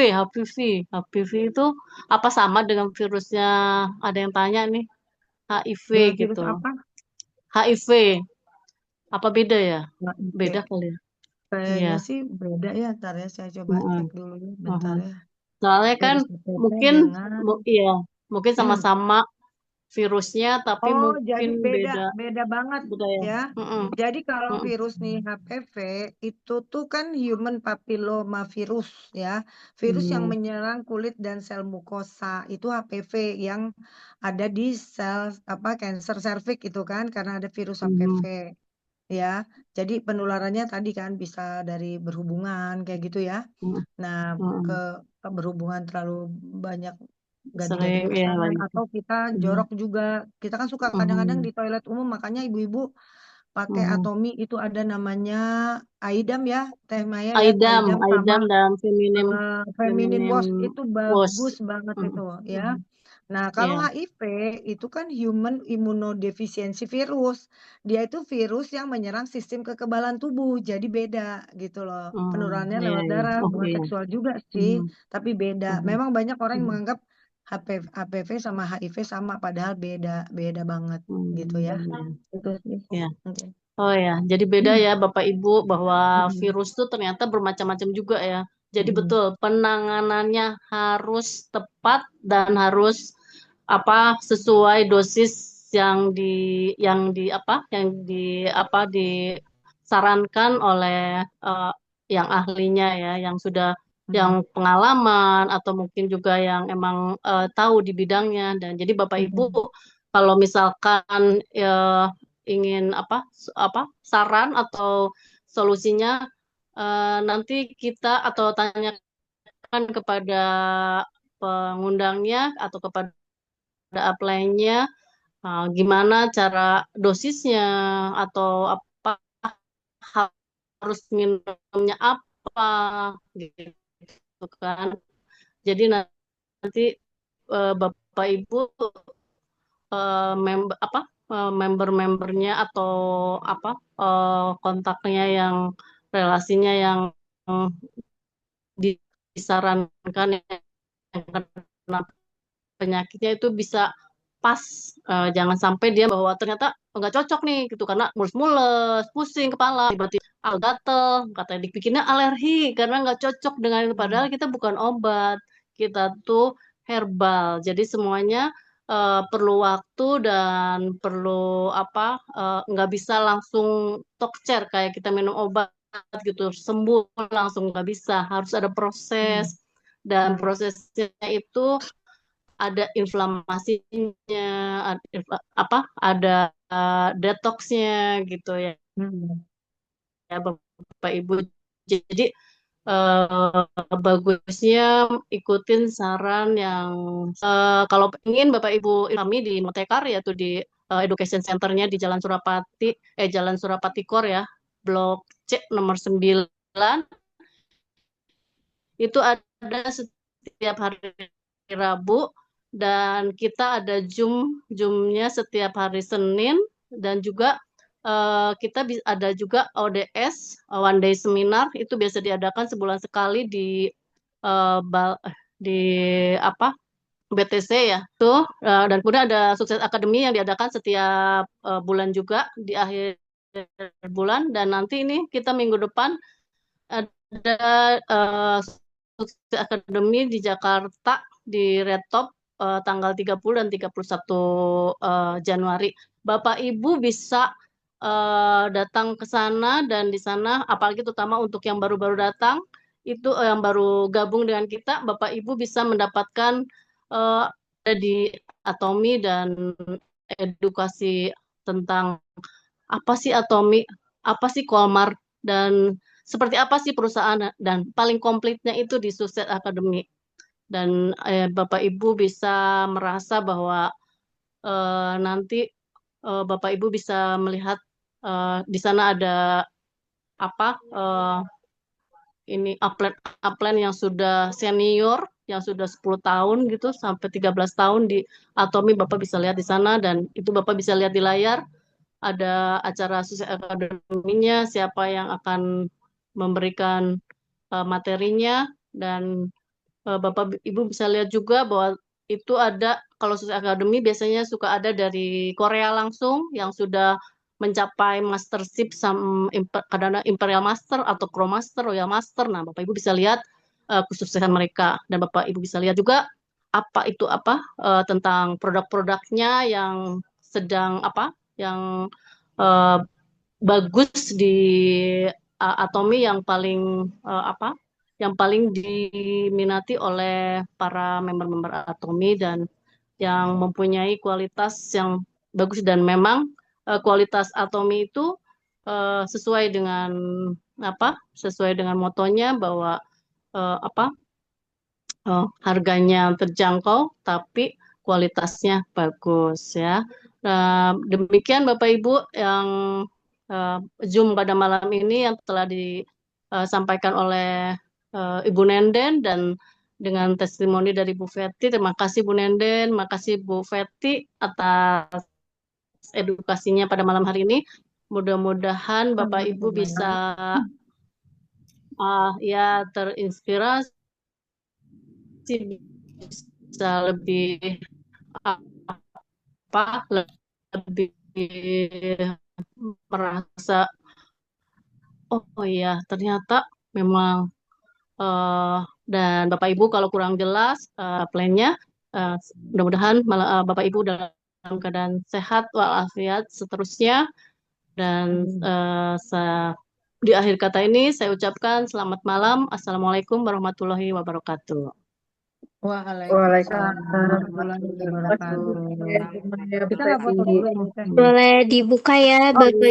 HPV itu apa sama dengan virusnya? Ada yang tanya nih, HIV Dengan virus gitu. apa? HIV, apa beda ya? HIV. Beda kali ya. Kayaknya Iya. sih beda ya. Ntar ya, saya coba cek dulu ya. Bentar ya. Soalnya kan Virus HPV mungkin dengan... iya, mungkin sama-sama virusnya tapi Oh, mungkin jadi beda, beda beda banget budaya. ya. Jadi kalau virus nih HPV itu tuh kan human papilloma virus ya. Virus yang menyerang kulit dan sel mukosa itu HPV yang ada di sel kanker serviks itu kan karena ada virus HPV ya. Jadi penularannya tadi kan bisa dari berhubungan kayak gitu ya. Nah, ke berhubungan terlalu banyak gadi-gadi Sering ya pasangan banyak. atau kita jorok juga. Kita kan suka kadang-kadang di toilet umum, makanya ibu-ibu pakai Atomi itu ada namanya Aidam ya, Teh Maya ya, Aidam sama Dan feminim Feminine Wash itu wash. bagus banget itu ya. Nah, kalau Iya. HIV itu kan Human Immunodeficiency Virus. Dia itu virus yang menyerang sistem kekebalan tubuh. Jadi beda gitu loh. Penularannya Iya, lewat iya. darah, Oke bukan ya. seksual juga sih, tapi beda. Memang banyak orang yang menganggap HPV sama HIV sama, padahal beda, beda banget gitu ya. Itu sih. Ya. Oke. Oh ya, jadi beda ya Bapak Ibu bahwa virus itu ternyata bermacam-macam juga ya. Jadi betul penanganannya harus tepat dan harus sesuai dosis yang disarankan oleh yang ahlinya ya, yang sudah yang pengalaman atau mungkin juga yang emang tahu di bidangnya. Dan jadi Bapak Ibu kalau misalkan ingin saran atau solusinya nanti kita atau tanyakan kepada pengundangnya atau kepada apply-nya gimana cara dosisnya atau apa harus minumnya apa gitu kan. Jadi nanti Bapak Ibu member-membernya atau kontaknya yang relasinya yang disarankan yang kena penyakitnya itu bisa pas. Jangan sampai dia bahwa ternyata nggak cocok nih gitu karena mulus-mulus, pusing kepala, tiba-tiba gatel, katanya dipikirnya alergi karena nggak cocok dengan itu. Padahal kita bukan obat, kita tuh herbal. Jadi semuanya perlu waktu dan perlu nggak bisa langsung tokcer kayak kita minum obat gitu sembuh langsung, nggak bisa, harus ada proses dan prosesnya itu ada inflamasinya, ada detoxnya gitu ya, ya Bapak Ibu. Jadi bagusnya ikutin saran yang kalau ingin Bapak Ibu kami di Motekar yaitu di Education Centernya di Jalan Surapati Core ya, Blok C nomor 9. itu ada setiap hari Rabu, dan kita ada Zoom-nya setiap hari Senin, dan juga kita ada juga ODS, One Day Seminar, itu biasa diadakan sebulan sekali di di apa BTC ya tuh, dan kemudian ada Sukses Academy yang diadakan setiap bulan juga di akhir bulan, dan nanti ini kita minggu depan ada Sukses Academy di Jakarta di Red Top tanggal 30 dan 31 Januari. Bapak Ibu bisa datang ke sana, dan di sana apalagi terutama untuk yang baru-baru datang itu yang baru gabung dengan kita, Bapak Ibu bisa mendapatkan ada di Atomi dan edukasi tentang apa sih Atomi, apa sih Kolmar, dan seperti apa sih perusahaan, dan paling komplitnya itu di Sukses Academy. Dan Bapak Ibu bisa merasa bahwa nanti Bapak Ibu bisa melihat di sana ada apa ini upline yang sudah senior, yang sudah 10 tahun gitu sampai 13 tahun di Atomi, Bapak bisa lihat di sana, dan itu Bapak bisa lihat di layar ada acara Sukses Academy-nya, siapa yang akan memberikan materinya, dan Bapak Ibu bisa lihat juga bahwa itu ada, kalau Sukses Academy biasanya suka ada dari Korea langsung yang sudah mencapai mastership kadang Imperial Master atau Pro Master, Royal Master. Nah, Bapak Ibu bisa lihat kesuksesan mereka, dan Bapak Ibu bisa lihat juga apa itu tentang produk-produknya yang sedang yang bagus di Atomi, yang paling yang paling diminati oleh para member-member Atomi, dan yang mempunyai kualitas yang bagus, dan memang kualitas Atomi itu sesuai dengan sesuai dengan motonya bahwa harganya terjangkau tapi kualitasnya bagus ya. Demikian Bapak Ibu yang Zoom pada malam ini yang telah disampaikan oleh Ibu Nenden, dan dengan testimoni dari Bu Feti. Terima kasih Bu Nenden, terima kasih Bu Feti atas edukasinya pada malam hari ini. Mudah-mudahan Bapak Ibu bisa ya terinspirasi, bisa lebih lebih merasa oh iya ternyata memang dan Bapak Ibu kalau kurang jelas plannya, mudah-mudahan Bapak Ibu dalam keadaan sehat walafiat seterusnya, dan di akhir kata ini saya ucapkan selamat malam. Assalamualaikum warahmatullahi wabarakatuh. Waalaikumsalam warahmatullahi wabarakatuh. Kita nggak foto dulu ini. Boleh dibuka ya Bapak